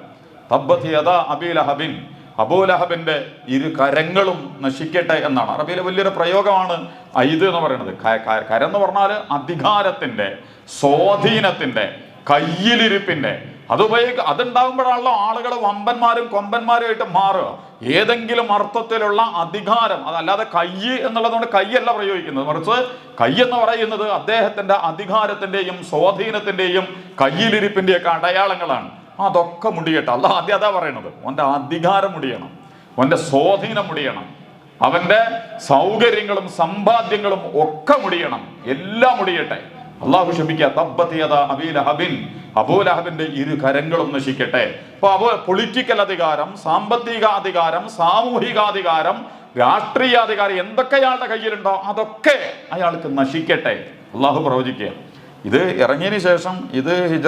തബ്ബത് യദാ അബീ ലഹബിൻ, അബൂലഹബിന്റെ ഇരു കരങ്ങളും നശിക്കട്ടെ എന്നാണ്. അറബിയിലെ വലിയൊരു പ്രയോഗമാണ് ഐദ് എന്ന് പറയുന്നത്. കരെന്ന് പറഞ്ഞാൽ അധികാരത്തിന്റെ, സ്വാധീനത്തിന്റെ, കയ്യിലിരിപ്പിന്റെ, അതുണ്ടാകുമ്പോഴാണല്ലോ ആളുകൾ വമ്പന്മാരും കൊമ്പന്മാരുമായിട്ട് മാറുക. ഏതെങ്കിലും അർത്ഥത്തിലുള്ള അധികാരം, അതല്ലാതെ കയ്യ് എന്നുള്ളതുകൊണ്ട് കയ്യല്ല പ്രയോഗിക്കുന്നത്, മറിച്ച് കയ്യെന്ന് പറയുന്നത് അദ്ദേഹത്തിന്റെ അധികാരത്തിന്റെയും സ്വാധീനത്തിന്റെയും കയ്യിലിരിപ്പിന്റെയൊക്കെ അടയാളങ്ങളാണ്. അതൊക്കെ മുടിയട്ടെ. അല്ലാഹ് ആദ്യം അതാ പറയണത്. അവന്റെ അധികാരം മുടിയണം, അവന്റെ സ്വാധീനം മുടിയണം, അവന്റെ സൗകര്യങ്ങളും സമ്പാദ്യങ്ങളും ഒക്കെ മുടിയണം, എല്ലാം മുടിയട്ടെ. അള്ളാഹു ക്ഷമിക്കുക. തബ്ബത് യദാ അബീ ലഹബിൻ, അബൂലഹബിന്റെ ഇരു കരങ്ങളും നശിക്കട്ടെ. അപ്പൊ പൊളിറ്റിക്കൽ അധികാരം, സാമ്പത്തിക അധികാരം, സാമൂഹികാധികാരം, രാഷ്ട്രീയാധികാരം എന്തൊക്കെ അയാളുടെ കയ്യിലുണ്ടോ അതൊക്കെ അയാൾക്ക് നശിക്കട്ടെ. അള്ളാഹു പ്രവചിക്കുക. ഇത് ഇറങ്ങിയതിന് ശേഷം, ഇത് ഹിജ്റ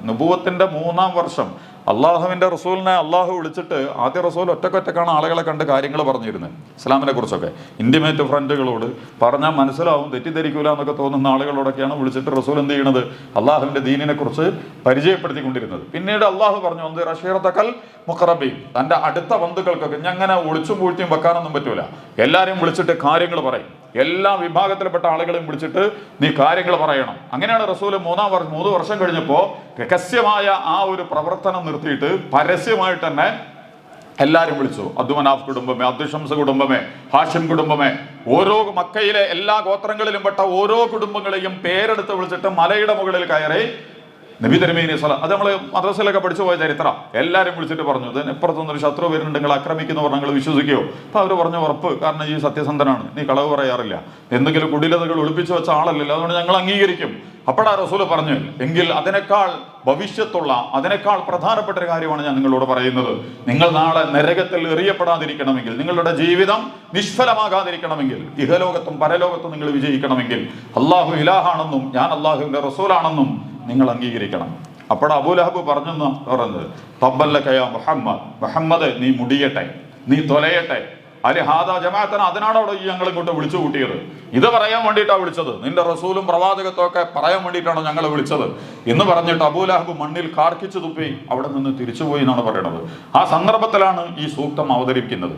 നുബുവത്തിന്റെ 3-ാം വർഷം അള്ളാഹുവിന്റെ റസൂലിനെ അള്ളാഹു വിളിച്ചിട്ട്, ആദ്യ റസൂൽ ഒറ്റക്കൊറ്റക്കാണ് ആളുകളെ കണ്ട് കാര്യങ്ങൾ പറഞ്ഞിരുന്നത് ഇസ്ലാമിനെ കുറിച്ചൊക്കെ. ഇന്റിമേറ്റ് ഫ്രണ്ടുകളോട് പറഞ്ഞാൽ മനസ്സിലാവും, തെറ്റിദ്ധരിക്കൂല എന്നൊക്കെ തോന്നുന്ന ആളുകളോടൊക്കെയാണ് വിളിച്ചിട്ട് റസൂൽ എന്ത് ചെയ്യണത്, അള്ളാഹുവിന്റെ ദീനിനെ കുറിച്ച് പരിചയപ്പെടുത്തിക്കൊണ്ടിരുന്നത്. പിന്നീട് അള്ളാഹു പറഞ്ഞു, എന്ത് റഷീറത്തക്കൽ മുഖറബീൻ, തന്റെ അടുത്ത ബന്ധുക്കൾക്കൊക്കെ ഞങ്ങനെ ഒളിച്ചും പൂഴ്ത്തിയും വെക്കാനൊന്നും പറ്റൂല, എല്ലാവരെയും വിളിച്ചിട്ട് കാര്യങ്ങൾ പറയും, എല്ലാ വിഭാഗത്തിൽപ്പെട്ട ആളുകളെയും വിളിച്ചിട്ട് നീ കാര്യങ്ങൾ പറയണം. അങ്ങനെയാണ് റസൂൽ 3 വർഷം കഴിഞ്ഞപ്പോ രഹസ്യമായ ആ ഒരു പ്രവർത്തനം നിർത്തിയിട്ട് പരസ്യമായിട്ട് തന്നെ എല്ലാരും വിളിച്ചു. അബ്ദുമനാഫ് കുടുംബമേ, അബ്ദുഷംസ് കുടുംബമേ, ഹാഷിം കുടുംബമേ, ഓരോ മക്കയിലെ എല്ലാ ഗോത്രങ്ങളിലും പെട്ട ഓരോ കുടുംബങ്ങളെയും പേരെടുത്ത് വിളിച്ചിട്ട് മലയുടെ മുകളിൽ കയറി നബി തിരുമേനി സ്വല, അത് നമ്മൾ മദ്രസയിലൊക്കെ പഠിച്ചു പോയ ചരിത്രം, എല്ലാവരും വിളിച്ചിട്ട് പറഞ്ഞു, ഇതിന് ഇപ്പുറത്തൊന്നൊരു ശത്രു വരുന്നുണ്ട്, നിങ്ങൾ ആക്രമിക്കുന്നവർ നിങ്ങൾ വിശ്വസിക്കുമോ? അപ്പൊ അവർ പറഞ്ഞു, ഉറപ്പ്, കാരണം ഈ സത്യസന്ധനാണ്, നീ കളവ് പറയാറില്ല, എന്തെങ്കിലും കുടിലതകൾ ഒളിപ്പിച്ചു വെച്ച ആളല്ലല്ലോ, അതുകൊണ്ട് ഞങ്ങൾ അംഗീകരിക്കും. അപ്പോഴാ റസൂല് പറഞ്ഞു, എങ്കിൽ അതിനേക്കാൾ ഭവിഷ്യത്തുള്ള, അതിനേക്കാൾ പ്രധാനപ്പെട്ട ഒരു കാര്യമാണ് ഞാൻ നിങ്ങളോട് പറയുന്നത്. നിങ്ങൾ നാളെ നരകത്തിൽ എറിയപ്പെടാതിരിക്കണമെങ്കിൽ, നിങ്ങളുടെ ജീവിതം നിഷ്ഫലമാകാതിരിക്കണമെങ്കിൽ, ഇഹലോകത്തും പരലോകത്തും നിങ്ങൾ വിജയിക്കണമെങ്കിൽ അള്ളാഹു ഇലാഹാണെന്നും ഞാൻ അള്ളാഹുവിന്റെ റസൂലാണെന്നും നിങ്ങൾ അംഗീകരിക്കണം. അപ്പോൾ അബൂലഹബ് പറഞ്ഞെന്ന് പറഞ്ഞത്, തബ്ബല്ലക യാ മുഹമ്മദ്, മുഹമ്മദ് നീ മുടിയട്ടെ, നീ തൊലയട്ടെ. അല്ലെ ഹാദാ ജമാഅത്തന, അതിനാണ് അവിടെ ഞങ്ങൾ ഇങ്ങോട്ട് വിളിച്ചു കൂട്ടിയത്, ഇത് പറയാൻ വേണ്ടിയിട്ടാണ് വിളിച്ചത്, നിന്റെ റസൂലും പ്രവാചകത്വം ഒക്കെ പറയാൻ വേണ്ടിയിട്ടാണ് ഞങ്ങൾ വിളിച്ചത് എന്ന് പറഞ്ഞിട്ട് അബൂലഹബ് മണ്ണിൽ കാർക്കിച്ചു തുപ്പി അവിടെ നിന്ന് തിരിച്ചുപോയി എന്നാണ് പറയുന്നത്. ആ സന്ദർഭത്തിലാണ് ഈ സൂക്തം അവതരിപ്പിക്കുന്നത്,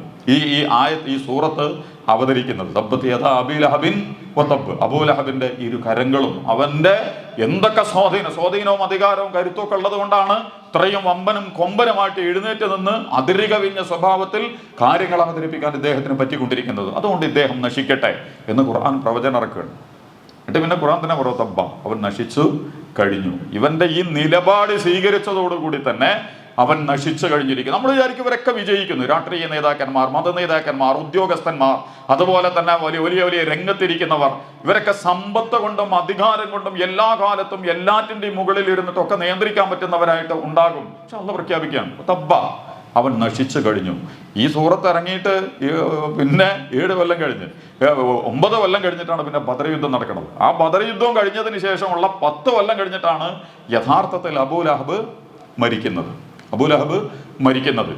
ഈ സൂറത്ത് അവതരിക്കുന്നത്. തബ്ബത് യദാ അബീ ലഹബിൻ വതബ്ബ്, അബൂലഹബിന്റെ ഇരു കരങ്ങളും, അവന്റെ എന്തൊക്കെ സ്വാധീനവും അധികാരവും കരുത്തൊക്കെ ഉള്ളത് കൊണ്ടാണ് ഇത്രയും വമ്പനും കൊമ്പനുമായിട്ട് എഴുന്നേറ്റ് നിന്ന് അതിരുകവിഞ്ഞ സ്വഭാവത്തിൽ കാര്യങ്ങൾ അവതരിപ്പിക്കാൻ ഇദ്ദേഹത്തിന് പറ്റിക്കൊണ്ടിരിക്കുന്നത്. അതുകൊണ്ട് ഇദ്ദേഹം നശിക്കട്ടെ എന്ന് ഖുർആൻ പ്രവചനം ഇറക്കുകയാണ്. എന്നിട്ട് പിന്നെ ഖുർആൻ തന്നെ പറയും, തബ്ബ, അവൻ നശിച്ചു കഴിഞ്ഞു. ഇവന്റെ ഈ നിലപാട് സ്വീകരിച്ചതോടുകൂടി തന്നെ അവൻ നശിച്ചു കഴിഞ്ഞിരിക്കുന്നു. നമ്മൾ വിചാരിക്കും ഇവരൊക്കെ വിജയിക്കുന്നു, രാഷ്ട്രീയ നേതാക്കന്മാർ, മത നേതാക്കന്മാർ, ഉദ്യോഗസ്ഥന്മാർ, അതുപോലെ തന്നെ വലിയ വലിയ രംഗത്തിരിക്കുന്നവർ, ഇവരൊക്കെ സമ്പത്ത് കൊണ്ടും അധികാരം കൊണ്ടും എല്ലാ കാലത്തും എല്ലാറ്റിൻ്റെയും മുകളിൽ ഇരുന്നിട്ടൊക്കെ നിയന്ത്രിക്കാൻ പറ്റുന്നവരായിട്ട് ഉണ്ടാകും. പക്ഷെ അള്ളാഹ് പ്രഖ്യാപിക്കുകയാണ്, തബ്ബ, അവൻ നശിച്ചു കഴിഞ്ഞു. ഈ സൂറത്ത് ഇറങ്ങിയിട്ട് പിന്നെ 7 കൊല്ലം കഴിഞ്ഞ് 9 കൊല്ലം കഴിഞ്ഞിട്ടാണ് പിന്നെ ബദർ യുദ്ധം നടക്കുന്നത്. ആ ബദർ യുദ്ധം കഴിഞ്ഞതിന് ശേഷമുള്ള 10 കൊല്ലം കഴിഞ്ഞിട്ടാണ് യഥാർത്ഥത്തിൽ അബൂലഹബ് മരിക്കുന്നത്.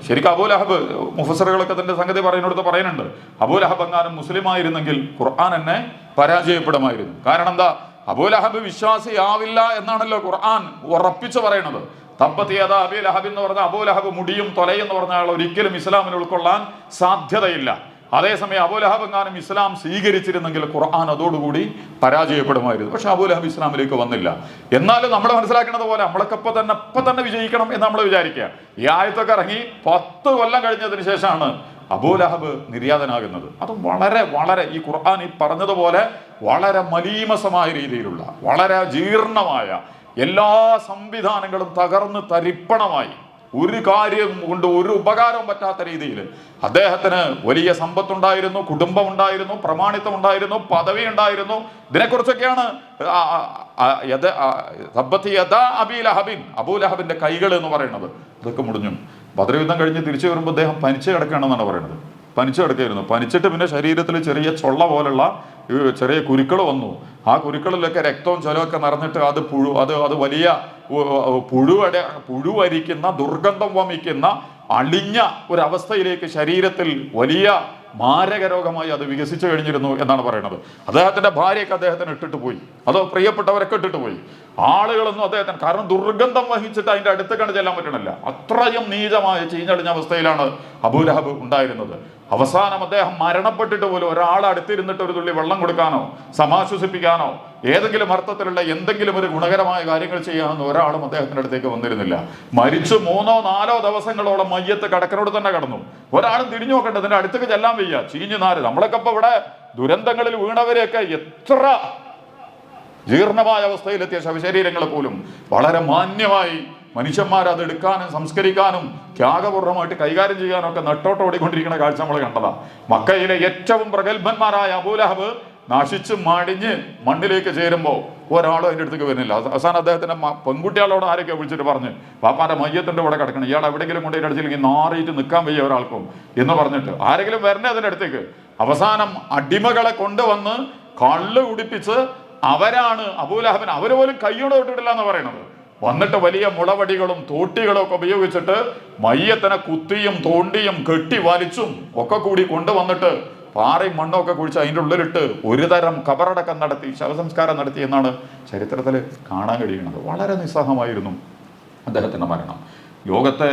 ശരിക്കും അബൂലഹബ്, മുഫസ്സിറുകളൊക്കെ തന്റെ സംഗതി പറയുന്നുണ്ട്, അബൂലഹബ് എങ്ങാനും മുസ്ലിം ആയിരുന്നെങ്കിൽ ഖുർആൻ എന്നെ പരാജയപ്പെടുമായിരുന്നു. കാരണം എന്താ, അബൂലഹബ് വിശ്വാസിയാവില്ല എന്നാണല്ലോ ഖുർആൻ ഉറപ്പിച്ചു പറയുന്നത്. തബ്ബത് യദാ അബീ ലഹബ് എന്ന് പറഞ്ഞ അബൂലഹബ് മുടിയും തൊലയും എന്ന് പറഞ്ഞ ആൾ ഒരിക്കലും ഇസ്ലാമിനെ ഉൾക്കൊള്ളാൻ സാധ്യതയില്ല. അതേസമയം അബൂലഹബ് എങ്ങാനും ഇസ്ലാം സ്വീകരിച്ചിരുന്നെങ്കിൽ ഖുർആൻ അതോടുകൂടി പരാജയപ്പെടുമായിരുന്നു. പക്ഷെ അബൂലഹബ് ഇസ്ലാമിലേക്ക് വന്നില്ല. എന്നാലും നമ്മൾ മനസ്സിലാക്കുന്നത് പോലെ നമ്മളൊക്കെ ഇപ്പൊ തന്നെ വിജയിക്കണം എന്ന് നമ്മൾ വിചാരിക്കുക. ഈ ആയത്തൊക്കെ ഇറങ്ങി 10 കൊല്ലം കഴിഞ്ഞതിന് ശേഷമാണ് അബൂലഹബ് നിര്യാതനാകുന്നത്. അത് വളരെ വളരെ ഈ ഖുർആൻ ഈ പറഞ്ഞതുപോലെ വളരെ മലീമസമായ രീതിയിലുള്ള, വളരെ ജീർണമായ, എല്ലാ സംവിധാനങ്ങളും തകർന്ന് തരിപ്പണമായി, ഒരു കാര്യം കൊണ്ട് ഒരു ഉപകാരവും പറ്റാത്ത രീതിയിൽ അദ്ദേഹത്തിന് വലിയ സമ്പത്തുണ്ടായിരുന്നു, കുടുംബമുണ്ടായിരുന്നു, പ്രമാണിത്വം ഉണ്ടായിരുന്നു, പദവി ഉണ്ടായിരുന്നു. ഇതിനെക്കുറിച്ചൊക്കെയാണ് അബൂലഹബിന്റെ കൈകൾ എന്ന് പറയുന്നത്. ഇതൊക്കെ മുടിഞ്ഞു. ബദർ യുദ്ധം കഴിഞ്ഞ് തിരിച്ചു വരുമ്പോൾ അദ്ദേഹം പനിച്ചു കിടക്കുകയാണെന്നാണ് പറയുന്നത്. പനിച്ചു കിടക്കുകയായിരുന്നു. പനിച്ചിട്ട് പിന്നെ ശരീരത്തിൽ ചെറിയ ചൊള്ള പോലുള്ള ചെറിയ കുരുക്കൾ വന്നു. ആ കുരുക്കളിലൊക്കെ രക്തവും ജലമൊക്കെ നിറഞ്ഞിട്ട് അത് വലിയ പുഴുവരിക്കുന്ന, ദുർഗന്ധം വമിക്കുന്ന, അളിഞ്ഞ ഒരവസ്ഥയിലേക്ക് ശരീരത്തിൽ വലിയ മാരക രോഗമായി അത് വികസിച്ചു കഴിഞ്ഞിരുന്നു എന്നാണ് പറയുന്നത്. അദ്ദേഹത്തിന്റെ ഭാര്യയൊക്കെ അദ്ദേഹത്തിന് ഇട്ടിട്ട് പോയി, അതോ പ്രിയപ്പെട്ടവരൊക്കെ ഇട്ടിട്ട് പോയി. ആളുകളൊന്നും അദ്ദേഹത്തിന്, കാരണം ദുർഗന്ധം വഹിച്ചിട്ട് അതിന്റെ അടുത്ത് കണ്ട് ചെല്ലാൻ പറ്റണില്ല. അത്രയും നീചമായ ചീഞ്ഞടിഞ്ഞ അവസ്ഥയിലാണ് അബൂലഹബ് ഉണ്ടായിരുന്നത്. അവസാനം അദ്ദേഹം മരണപ്പെട്ടിട്ട് പോലും ഒരാൾ അടുത്തിരുന്നിട്ട് ഒരു തുള്ളി വെള്ളം കൊടുക്കാനോ സമാശ്വസിപ്പിക്കാനോ ഏതെങ്കിലും അർത്ഥത്തിലുള്ള എന്തെങ്കിലും ഒരു ഗുണകരമായ കാര്യങ്ങൾ ചെയ്യാനോ ഒരാളും അദ്ദേഹത്തിന്റെ അടുത്തേക്ക് വന്നിരുന്നില്ല. മരിച്ചു 3-4 ദിവസങ്ങളോളം മയ്യത്ത് കടക്കനോട് തന്നെ കടന്നു. ഒരാളും തിരിഞ്ഞു നോക്കണ്ട, ഇതിന്റെ അടുത്തേക്ക് ചെല്ലാൻ വയ്യ, ചീഞ്ഞു നാര്. നമ്മളൊക്കെ ഇപ്പൊ ഇവിടെ ദുരന്തങ്ങളിൽ വീണവരെയൊക്കെ എത്ര ജീർണമായ അവസ്ഥയിലെത്തിയ ശവശരീരങ്ങൾ പോലും വളരെ മാന്യമായി മനുഷ്യന്മാർ അത് എടുക്കാനും സംസ്കരിക്കാനും ത്യാഗപൂർണ്ണമായിട്ട് കൈകാര്യം ചെയ്യാനും ഒക്കെ നെട്ടോട്ടോടിക്കൊണ്ടിരിക്കുന്ന കാഴ്ച നമ്മൾ കണ്ടതാ. മക്കയിലെ ഏറ്റവും പ്രഗത്ഭന്മാരായ അബൂലഹബ് നശിച്ച് മടിഞ്ഞ് മണ്ണിലേക്ക് ചേരുമ്പോൾ ഒരാളും അതിൻ്റെ അടുത്തേക്ക് വരുന്നില്ല. അവസാനം അദ്ദേഹത്തിന്റെ പെൺകുട്ടികളോട് ആരൊക്കെ വിളിച്ചിട്ട് പറഞ്ഞ്, പാപ്പാന്റെ മയ്യത്തിന്റെ കൂടെ കിടക്കണം, ഇയാൾ എവിടെയെങ്കിലും കൊണ്ടുപോയി അടിച്ചില്ലെങ്കിൽ നാറിയിട്ട് നിൽക്കാൻ വയ്യ ഒരാൾക്കും എന്ന് പറഞ്ഞിട്ട് ആരെങ്കിലും വരണേ അതിൻ്റെ അടുത്തേക്ക്. അവസാനം അടിമകളെ കൊണ്ടുവന്ന് കള്ള് കുടിപ്പിച്ച് അവരാണ് അബൂലഹബിന്, അവര് പോലും കയ്യോടെ തൊട്ടിട്ടില്ല എന്ന് പറയുന്നത്. വന്നിട്ട് വലിയ മുളവടികളും തോട്ടികളും ഒക്കെ ഉപയോഗിച്ചിട്ട് മയ്യത്തിനെ കുത്തിയും തോണ്ടിയും കെട്ടി വലിച്ചും ഒക്കെ കൂടി കൊണ്ടുവന്നിട്ട് പാറയും മണ്ണൊക്കെ കുഴിച്ച് അതിൻ്റെ ഉള്ളിലിട്ട് ഒരു തരം കബറടക്കം നടത്തി, ശവസംസ്കാരം നടത്തി എന്നാണ് ചരിത്രത്തിൽ കാണാൻ കഴിയുന്നത്. വളരെ നിസ്സഹമായിരുന്നു അദ്ദേഹത്തിൻ്റെ മരണം. ലോകത്തെ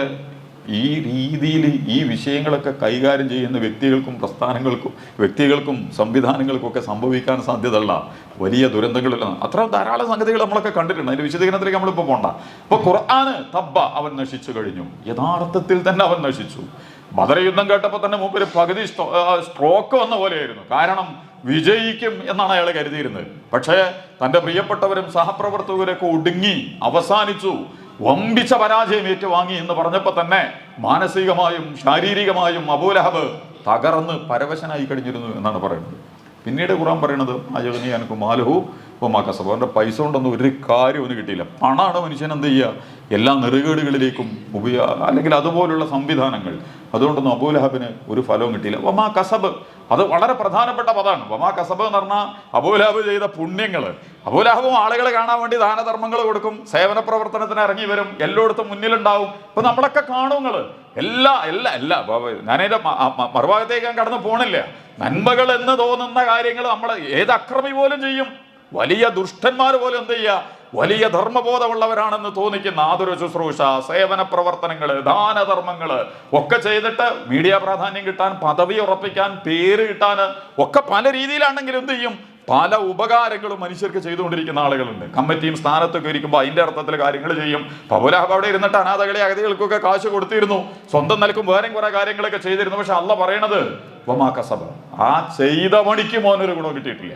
ഈ രീതിയിൽ ഈ വിഷയങ്ങളൊക്കെ കൈകാര്യം ചെയ്യുന്ന വ്യക്തികൾക്കും പ്രസ്ഥാനങ്ങൾക്കും വ്യക്തികൾക്കും സംവിധാനങ്ങൾക്കും ഒക്കെ സംഭവിക്കാൻ സാധ്യതയുള്ള വലിയ ദുരന്തങ്ങളിലാണ്. അത്ര ധാരാളം സംഗതികൾ നമ്മളൊക്കെ കണ്ടിട്ടുണ്ട്. അതിന്റെ വിശദീകരണത്തിലേക്ക് നമ്മളിപ്പോൾ പോകണ്ട. അപ്പൊ ഖുർആന് തബ്ബ, അവൻ നശിച്ചു കഴിഞ്ഞു. യഥാർത്ഥത്തിൽ തന്നെ അവൻ നശിച്ചു. ബദർ യുദ്ധം കേട്ടപ്പോൾ തന്നെ മൂപ്പര് പകുതി സ്ട്രോക്ക് വന്ന പോലെയായിരുന്നു. കാരണം വിജയിക്കും എന്നാണ് അയാൾ കരുതിയിരുന്നത്. പക്ഷേ തൻ്റെ പ്രിയപ്പെട്ടവരും സഹപ്രവർത്തകരൊക്കെ ഒടുങ്ങി അവസാനിച്ചു, വമ്പിച്ച പരാജയം ഏറ്റുവാങ്ങി എന്ന് പറഞ്ഞപ്പോൾ തന്നെ മാനസികമായും ശാരീരികമായും അബൂലഹബ് തകർന്ന് പരവശനായി കഴിഞ്ഞിരുന്നു എന്നാണ് പറയുന്നത്. പിന്നീട് ഖുർആൻ പറയണത് അയഗ്നിയാനക്കും മാലുഹു ഒമാക്കസബ്, അവൻ്റെ പൈസ കൊണ്ടൊന്നും ഒരു കാര്യമൊന്നും കിട്ടിയില്ല. പണമാണ് മനുഷ്യൻ എന്ത് ചെയ്യുക, എല്ലാ നെറുകേടുകളിലേക്കും അല്ലെങ്കിൽ അതുപോലുള്ള സംവിധാനങ്ങൾ. അതുകൊണ്ടൊന്നും അബൂലഹബിന് ഒരു ഫലവും കിട്ടിയില്ല. വമാ കസബ്, അത് വളരെ പ്രധാനപ്പെട്ട പദമാണ്. വമാ കസബ് എന്ന് പറഞ്ഞാൽ അബൂലഹബ് ചെയ്ത പുണ്യങ്ങൾ. അബൂലഹബും ആളുകളെ കാണാൻ വേണ്ടി ദാനധർമ്മങ്ങൾ കൊടുക്കും, സേവന പ്രവർത്തനത്തിന് ഇറങ്ങി വരും, എല്ലായിടത്തും മുന്നിലുണ്ടാവും. ഇപ്പൊ നമ്മളൊക്കെ കാണുങ്ങൾ എല്ലാ ഞാനതിന്റെ മറുഭാഗത്തേക്ക് ഞാൻ കടന്നു പോണില്ല. നന്മകൾ എന്ന് തോന്നുന്ന കാര്യങ്ങൾ നമ്മൾ ഏത് അക്രമി പോലും ചെയ്യും. വലിയ ദുഷ്ടന്മാർ പോലും എന്ത് ചെയ്യുക, വലിയ ധർമ്മബോധമുള്ളവരാണെന്ന് തോന്നിക്കുന്ന ആതുര ശുശ്രൂഷ, സേവന പ്രവർത്തനങ്ങൾ, ദാനധർമ്മങ്ങൾ ഒക്കെ ചെയ്തിട്ട് മീഡിയ പ്രാധാന്യം കിട്ടാൻ, പദവി ഉറപ്പിക്കാൻ, പേര് കിട്ടാൻ ഒക്കെ പല രീതിയിലാണെങ്കിലും എന്ത് ചെയ്യും, പല ഉപകാരങ്ങളും മനുഷ്യർക്ക് ചെയ്തുകൊണ്ടിരിക്കുന്ന ആളുകളുണ്ട്. കമ്മിറ്റിയും സ്ഥാനത്തൊക്കെ ഇരിക്കുമ്പോൾ അതിന്റെ അർത്ഥത്തിൽ കാര്യങ്ങൾ ചെയ്യും. അബൂലഹബ് അവിടെ ഇരുന്നിട്ട് അനാഥകളെ അഗതികൾക്കൊക്കെ കാശ് കൊടുത്തിരുന്നു, സ്വന്തം നിലക്കും വേറെ കുറെ കാര്യങ്ങളൊക്കെ ചെയ്തിരുന്നു. പക്ഷെ അള്ളാഹ് പറയണത് വമാ കസബ്, ആ ചെയ്ത പണിക്ക് മോനൊരു ഗുണം കിട്ടിയിട്ടില്ല.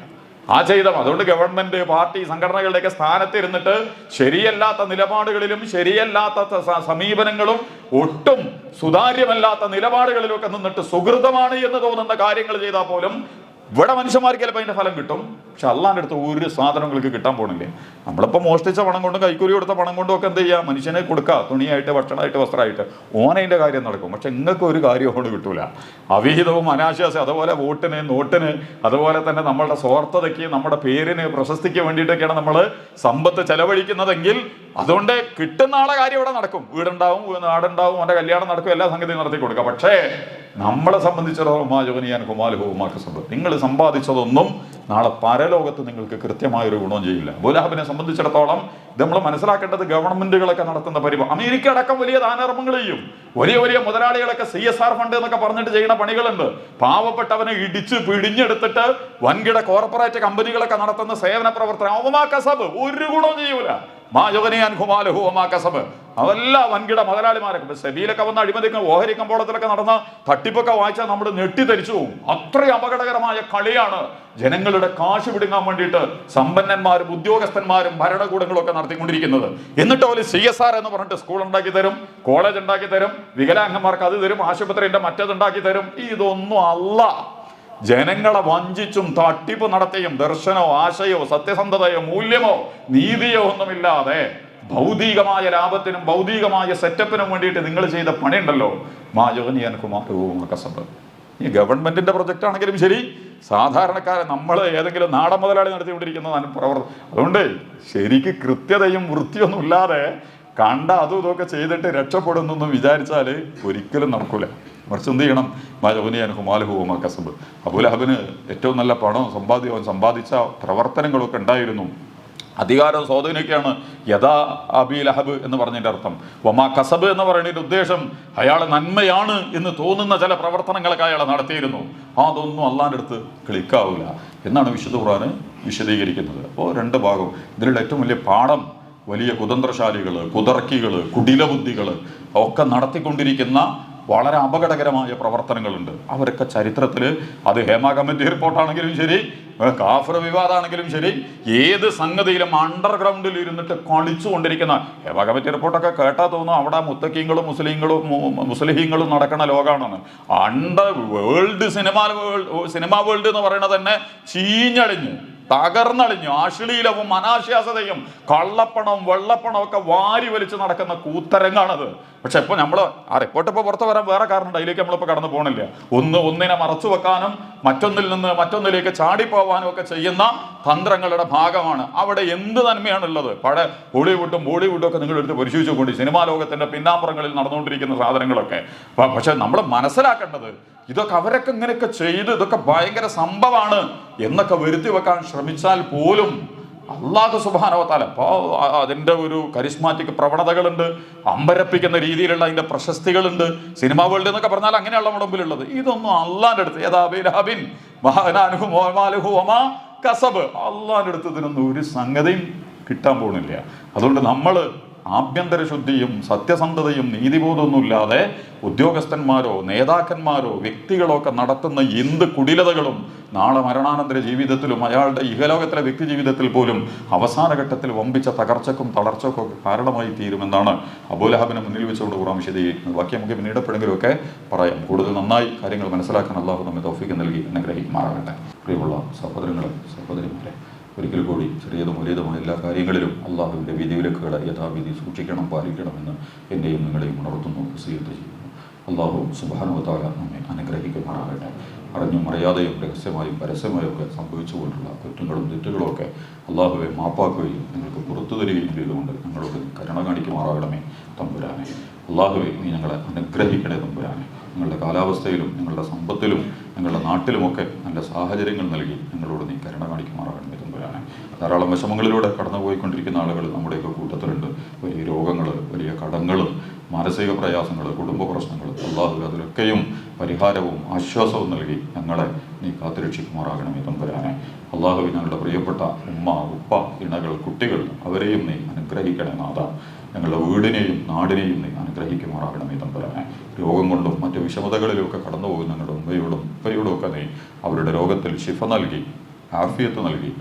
ആ ചെയ്ത, അതുകൊണ്ട് ഗവൺമെന്റ്, പാർട്ടി, സംഘടനകളുടെയൊക്കെ സ്ഥാനത്ത് ഇരുന്നിട്ട് ശരിയല്ലാത്ത നിലപാടുകളിലും ശരിയല്ലാത്ത സമീപനങ്ങളും ഒട്ടും സുതാര്യമല്ലാത്ത നിലപാടുകളിലും ഒക്കെ നിന്നിട്ട് സുഹൃതമാണ് എന്ന് തോന്നുന്ന കാര്യങ്ങൾ ചെയ്താൽ പോലും ഇവിടെ മനുഷ്യന്മാർക്ക് ചിലപ്പോൾ അതിന്റെ ഫലം കിട്ടും. പക്ഷെ അള്ളാന്റെ അടുത്ത് ഒരു സാധനങ്ങൾക്ക് കിട്ടാൻ പോണില്ലേ. നമ്മളിപ്പോൾ മോഷ്ടിച്ച പണം കൊണ്ടും കൈക്കൂലി കൊടുത്ത പണം കൊണ്ടും ഒക്കെ എന്ത് ചെയ്യുക, മനുഷ്യനെ കൊടുക്കുക, തുണിയായിട്ട്, ഭക്ഷണമായിട്ട്, വസ്ത്രമായിട്ട്, ഓനതിൻ്റെ കാര്യം നടക്കും. പക്ഷെ നിങ്ങൾക്ക് ഒരു കാര്യം കൊണ്ട് കിട്ടൂല. അവിഹിതവും അനാശാസ്യം, അതുപോലെ വോട്ടിന്, നോട്ടിന്, അതുപോലെ തന്നെ നമ്മളുടെ സ്വാർത്ഥതയ്ക്ക്, നമ്മുടെ പേരിന്, പ്രശസ്തിക്ക് വേണ്ടിയിട്ടൊക്കെയാണ് നമ്മൾ സമ്പത്ത് ചെലവഴിക്കുന്നതെങ്കിൽ അതുകൊണ്ട് കിട്ടുന്ന ആളെ കാര്യം ഇവിടെ നടക്കും. വീടുണ്ടാവും, നാടുണ്ടാവും, അവൻ്റെ കല്യാണം നടക്കും, എല്ലാ സംഗതിയും നടത്തി കൊടുക്കുക. പക്ഷേ നമ്മളെ സംബന്ധിച്ചിടത്തോളം നിങ്ങൾ സമ്പാദിച്ചതൊന്നും നാളെ പരലോകത്ത് നിങ്ങൾക്ക് കൃത്യമായൊരു ഗുണം ചെയ്യില്ല. അബൂലഹബിനെ സംബന്ധിച്ചിടത്തോളം ഇത് നമ്മൾ മനസ്സിലാക്കേണ്ടത് ഗവൺമെന്റുകളൊക്കെ നടത്തുന്ന പരിപാടി, അമേരിക്ക അടക്കം വലിയ ദാനധർമ്മങ്ങൾ ചെയ്യും. വലിയ വലിയ മുതലാളികളൊക്കെ CSR ഫണ്ട് എന്നൊക്കെ പറഞ്ഞിട്ട് ചെയ്യുന്ന പണികളുണ്ട്. പാവപ്പെട്ടവനെ ഇടിച്ച് പിടിഞ്ഞെടുത്തിട്ട് വൻകിട കോർപ്പറേറ്റ് കമ്പനികളൊക്കെ നടത്തുന്ന സേവന പ്രവർത്തനം അവമാ കസബ് ഒരു ഗുണം ചെയ്യൂല. അതല്ല വൻകിട മുതലാളിമാരൊക്കെ സെബിയിലൊക്കെ വന്ന അഴിമതിക്കും ഓഹരി കമ്പോളത്തിലൊക്കെ നടന്ന തട്ടിപ്പൊക്കെ വായിച്ചാൽ നമ്മൾ ഞെട്ടിധരിച്ചു പോകും. അത്രയും അപകടകരമായ കളിയാണ് ജനങ്ങളുടെ കാശ് പിടുങ്ങാൻ വേണ്ടിയിട്ട് സമ്പന്നന്മാരും ഉദ്യോഗസ്ഥന്മാരും ഭരണകൂടങ്ങളും ഒക്കെ നടത്തിക്കൊണ്ടിരിക്കുന്നത്. എന്നിട്ട് അവർ CSR എന്ന് പറഞ്ഞിട്ട് സ്കൂൾ ഉണ്ടാക്കി തരും, കോളേജ് ഉണ്ടാക്കി തരും, വികലാംഗന്മാർക്ക് അത് തരും, ആശുപത്രിന്റെ മറ്റേതുണ്ടാക്കി തരും. ഇതൊന്നും അല്ല. ജനങ്ങളെ വഞ്ചിച്ചും തട്ടിപ്പ് നടത്തിയും ദർശനോ ആശയോ സത്യസന്ധതയോ മൂല്യമോ നീതിയോ ഒന്നുമില്ലാതെ ഭൗതികമായ ലാഭത്തിനും ഭൗതികമായ സെറ്റപ്പിനും വേണ്ടിയിട്ട് നിങ്ങൾ ചെയ്ത പണിയുണ്ടല്ലോ, കസബ്. ഈ ഗവൺമെന്റിന്റെ പ്രൊജക്റ്റ് ആണെങ്കിലും ശരി, സാധാരണക്കാരെ നമ്മൾ ഏതെങ്കിലും നാടൻ മുതലാളി നടത്തിക്കൊണ്ടിരിക്കുന്നതാണ് പ്രവർത്തനം. അതുകൊണ്ട് ശരിക്ക് കൃത്യതയും വൃത്തിയൊന്നും ഇല്ലാതെ കണ്ട അതും ഇതൊക്കെ ചെയ്തിട്ട് രക്ഷപ്പെടുന്നൊന്നും വിചാരിച്ചാൽ ഒരിക്കലും നടക്കൂല. മറിച്ച് എന്ത് ചെയ്യണം? കസബ്. അബൂലഹബിന് ഏറ്റവും നല്ല പണം സമ്പാദിച്ച പ്രവർത്തനങ്ങളൊക്കെ ഉണ്ടായിരുന്നു. അധികാരം സ്വാധീനമൊക്കെയാണ് യഥാ അബീ ലഹബ് എന്ന് പറഞ്ഞതിൻ്റെ അർത്ഥം. വമാ കസബ് എന്ന് പറയുന്നതിൻ്റെ ഉദ്ദേശം അയാൾ നന്മയാണ് എന്ന് തോന്നുന്ന ചില പ്രവർത്തനങ്ങളൊക്കെ അയാൾ നടത്തിയിരുന്നു. അതൊന്നും അള്ളാൻ്റെ അടുത്ത് ക്ലിക്കാവില്ല എന്നാണ് വിശുദ്ധ ഖുർആൻ വിശദീകരിക്കുന്നത്. അപ്പോൾ രണ്ട് ഭാഗം. ഇതിലുള്ള ഏറ്റവും വലിയ പാഠം, വലിയ കുതന്ത്രശാലികൾ, കുതർക്കികൾ, കുടിലബുദ്ധികൾ ഒക്കെ നടത്തിക്കൊണ്ടിരിക്കുന്ന വളരെ അപകടകരമായ പ്രവർത്തനങ്ങളുണ്ട്. അവരൊക്കെ ചരിത്രത്തിൽ, അത് ഹേമ കമ്മിറ്റി റിപ്പോർട്ടാണെങ്കിലും ശരി, കാഫർ വിവാദമാണെങ്കിലും ശരി, ഏത് സംഗതിയിലും അണ്ടർഗ്രൗണ്ടിൽ ഇരുന്നിട്ട് കളിച്ചുകൊണ്ടിരിക്കുന്ന ഹേമ കമ്മിറ്റി റിപ്പോർട്ടൊക്കെ കേട്ടാൽ തോന്നുന്നു അവിടെ മുത്തക്കീങ്ങളും മുസ്ലിഹീങ്ങളും നടക്കുന്ന ലോകമാണെന്ന്. സിനിമാ വേൾഡ് എന്ന് പറയുന്നത് തന്നെ ചീഞ്ഞളിഞ്ഞ് തകർന്നളിഞ്ഞു. അശ്ലീലവും അനാശാസതയും കള്ളപ്പണവും വെള്ളപ്പണവും ഒക്കെ വാരി വലിച്ച് നടക്കുന്ന കൂത്തരങ്ങാണത്. പക്ഷെ ഇപ്പോൾ നമ്മൾ ആ റിപ്പോർട്ട് ഇപ്പോൾ പുറത്ത് വരാൻ വേറെ കാരണമുണ്ട്, അതിലേക്ക് നമ്മളിപ്പോൾ കടന്നു പോകണില്ല. ഒന്നിനെ മറച്ചു വെക്കാനും മറ്റൊന്നിൽ നിന്ന് മറ്റൊന്നിലേക്ക് ചാടിപ്പോവാനും ഒക്കെ ചെയ്യുന്ന തന്ത്രങ്ങളുടെ ഭാഗമാണ്. അവിടെ എന്ത് നന്മയാണുള്ളത്? പഴയ ബോളിവുഡും ഒക്കെ നിങ്ങൾ എടുത്ത് പരിശോധിച്ചുകൊണ്ട് സിനിമാ ലോകത്തിന്റെ പിന്നാമ്പുറങ്ങളിൽ നടന്നുകൊണ്ടിരിക്കുന്ന സാധനങ്ങളൊക്കെ. പക്ഷെ നമ്മൾ മനസ്സിലാക്കേണ്ടത് ഇതൊക്കെ അവരൊക്കെ ഇങ്ങനെയൊക്കെ ചെയ്ത് ഇതൊക്കെ ഭയങ്കര സംഭവമാണ് എന്നൊക്കെ വരുത്തി വെക്കാൻ ശ്രമിച്ചാൽ പോലും അല്ലാഹു സുബ്ഹാനഹു വ തആല അപ്പോൾ അതിൻ്റെ ഒരു കരിസ്മാറ്റിക് പ്രവണതകളുണ്ട്, അമ്പരപ്പിക്കുന്ന രീതിയിലുള്ള അതിൻ്റെ പ്രശസ്തികളുണ്ട്. സിനിമാ വേൾഡ് എന്നൊക്കെ പറഞ്ഞാൽ അങ്ങനെയുള്ള നമ്മുടെ മുമ്പിലുള്ളത്. ഇതൊന്നും അള്ളാൻ്റെ അടുത്ത് കസബ് അള്ളാൻ്റെ അടുത്ത് ഇതിനൊന്നും ഒരു സംഗതിയും കിട്ടാൻ പോകുന്നില്ല. അതുകൊണ്ട് നമ്മൾ ആഭ്യന്തര ശുദ്ധിയും സത്യസന്ധതയും നീതിബോധമൊന്നുമില്ലാതെ ഉദ്യോഗസ്ഥന്മാരോ നേതാക്കന്മാരോ വ്യക്തികളോ ഒക്കെ നടത്തുന്ന എന്ത് കുടിലതകളും നാളെ മരണാനന്തര ജീവിതത്തിലും അയാളുടെ ഇഹലോകത്തിലെ വ്യക്തി ജീവിതത്തിൽ പോലും അവസാന ഘട്ടത്തിൽ വമ്പിച്ച തകർച്ചക്കും തളർച്ചക്കും ഒക്കെ കാരണമായി തീരുമെന്നാണ് അബൂലഹബിനെ മുന്നിൽ വെച്ചുകൊണ്ട് ഖുർആൻ വിശദീകരിക്കുന്നത്. ബാക്കി നമുക്ക് പിന്നീട് എപ്പോഴെങ്കിലുമൊക്കെ പറയാം. കൂടുതൽ നന്നായി കാര്യങ്ങൾ മനസ്സിലാക്കാൻ അള്ളാഹു നമ്മെ തൗഫീഖ് നൽകി അനുഗ്രഹിക്കുമാറാകട്ടെ. പ്രിയമുള്ള സഹോദരങ്ങളെ സഹോദരിമാരെ, ഒരിക്കൽ കൂടി ചെറിയതും വലിയതുമായ എല്ലാ കാര്യങ്ങളിലും അള്ളാഹുവിൻ്റെ വിധിവിലക്കുകളെ യഥാവിധി സൂക്ഷിക്കണം, പാലിക്കണമെന്ന് എൻ്റെയും നിങ്ങളെയും ഉണർത്തുന്നു, വസിയത്ത് ചെയ്യുന്നു. അള്ളാഹു സുബ്ഹാനഹു വ തആല നമ്മെ അനുഗ്രഹിക്കുമാറാകട്ടെ. അറിഞ്ഞും അറിയാതെയും രഹസ്യമായും പരസ്യമായും ഒക്കെ സംഭവിച്ചുകൊണ്ടുള്ള കുറ്റങ്ങളും തെറ്റുകളും ഒക്കെ അള്ളാഹുവെ മാപ്പാക്കുകയും നിങ്ങൾക്ക് പുറത്തു തരികയും ചെയ്തുകൊണ്ട് ഞങ്ങളോട് കരുണ കാണിക്കുമാറാകണമേ തമ്പുരാനെ. അള്ളാഹുവെ നീ ഞങ്ങളെ അനുഗ്രഹിക്കണേ തമ്പുരാനെ. ഞങ്ങളുടെ കാലാവസ്ഥയിലും ഞങ്ങളുടെ സമ്പത്തിലും ഞങ്ങളുടെ നാട്ടിലുമൊക്കെ നല്ല സാഹചര്യങ്ങൾ നൽകി ഞങ്ങളോട് നീ കരുണ കാണിക്കുമാറാകണമേ തമ്പുരാനെ. ധാരാളം വിഷമങ്ങളിലൂടെ കടന്നുപോയിക്കൊണ്ടിരിക്കുന്ന ആളുകൾ നമ്മുടെയൊക്കെ കൂട്ടത്തിലുണ്ട്. വലിയ രോഗങ്ങൾ, വലിയ കടങ്ങൾ, മാനസിക പ്രയാസങ്ങൾ, കുടുംബ പ്രശ്നങ്ങൾ. അള്ളാഹു അതിലൊക്കെയും പരിഹാരവും ആശ്വാസവും നൽകി ഞങ്ങളെ നീ കാത്തുരക്ഷിക്കുമാറാകണമേ തമ്പുരാനെ. അള്ളാഹു ഞങ്ങളുടെ പ്രിയപ്പെട്ട ഉമ്മ, ഉപ്പ, ഇണകൾ, കുട്ടികൾ അവരെയും നീ അനുഗ്രഹിക്കണേ നാഥ. ഞങ്ങളുടെ വീടിനെയും നാടിനെയും നീ അനുഗ്രഹിക്കുമാറാകണമേ തമ്പുരാനെ. രോഗം കൊണ്ടും മറ്റു വിഷമതകളിലുമൊക്കെ കടന്നു പോകുന്ന ഞങ്ങളുടെ ഉമ്മയോടും ഉപ്പയോടും ഒക്കെ നീ അവരുടെ രോഗത്തിൽ ശിഫ നൽകി ആഫിയത്ത് നൽകി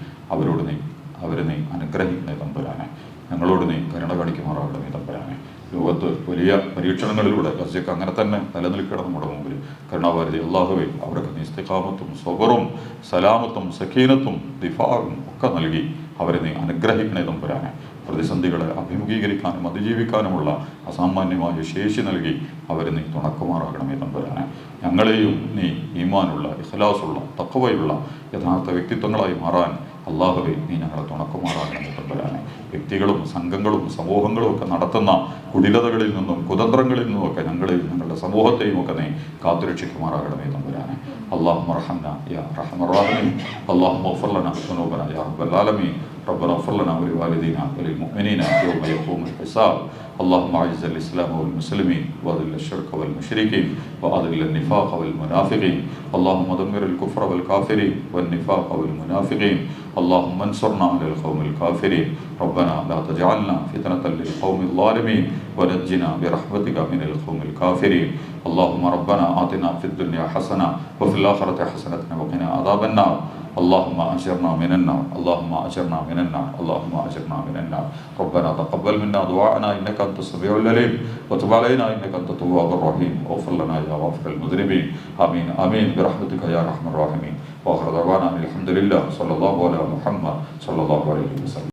അവരെ നീ അനുഗ്രഹിക്കണേ തമ്പുരാനെ. ഞങ്ങളോട് നീ കരുണ കാണിക്കുമാറാകണമേ തമ്പുരാനെ. ലോകത്ത് വലിയ പരീക്ഷണങ്ങളിലൂടെ ഗസയ്ക്ക് അങ്ങനെ തന്നെ നിലനിൽക്കണം നമ്മുടെ മുമ്പിൽ. കരുണാഭാരതി അള്ളാഹുവെ അവർക്ക് നീ ഇസ്തിഖാമത്തും സ്വബറും സലാമത്തും സക്കീനത്തും ദിഫാറും ഒക്കെ നൽകി അവരെ നീ അനുഗ്രഹിക്കണേ തമ്പുരാനെ. പ്രതിസന്ധികളെ അഭിമുഖീകരിക്കാനും അതിജീവിക്കാനുമുള്ള അസാമാന്യമായ ശേഷി നൽകി അവരെ നീ തുണക്കുമാറാകണമേ തമ്പുരാനെ. ഞങ്ങളെയും നീ ഈമാനുള്ള ഇഖ്ലാസുള്ള തഖ്വയുള്ള യഥാർത്ഥ വ്യക്തിത്വങ്ങളായി മാറാൻ അള്ളാഹുവേ നീ ഞങ്ങളെ തുണക്കുമാറാകണമേ തമ്പുരാനെ. വ്യക്തികളും സംഘങ്ങളും സമൂഹങ്ങളും ഒക്കെ നടത്തുന്ന കുടിലതകളിൽ നിന്നും കുതന്ത്രങ്ങളിൽ നിന്നുമൊക്കെ ഞങ്ങളെയും ഞങ്ങളുടെ സമൂഹത്തെയും ഒക്കെ നീ കാത്തുരക്ഷിക്കുമാറാകണമേ തമ്പുരാനെ. اللهم ارحمنا يا ارحم الراحمين. اللهم اغفر لنا ذنوبنا يا رب العالمين. ربنا اغفر لنا ولوالدينا وللمؤمنين يوم يقوم الحساب. اللهم اعز الاسلام والمسلمين واذل الشرك والمشركين واذل النفاق والمنافقين. اللهم دمر الكفر والكافرين والنفاق والمنافقين. اللهم انصرنا على القوم الكافرين. ربنا لا تجعلنا فتنة للقوم الظالمين ونجنا برحمتك من القوم الكافرين. اللهم ربنا آتنا في الدنيا حسنة وفي الآخرة حسنة وقنا عذاب النار. اللهم أجرنا من النار. اللهم أجرنا من النار. اللهم أجرنا من النار. ربنا تقبل منا دعاءنا إنك أنت السميع العليم وتب علينا إنك أنت التواب الرحيم واغفر لنا يا غافر المذنبين. آمين آمين برحمتك يا أرحم الراحمين. وآخر دعوانا الحمد لله صلى الله على محمد صلى الله عليه وسلم.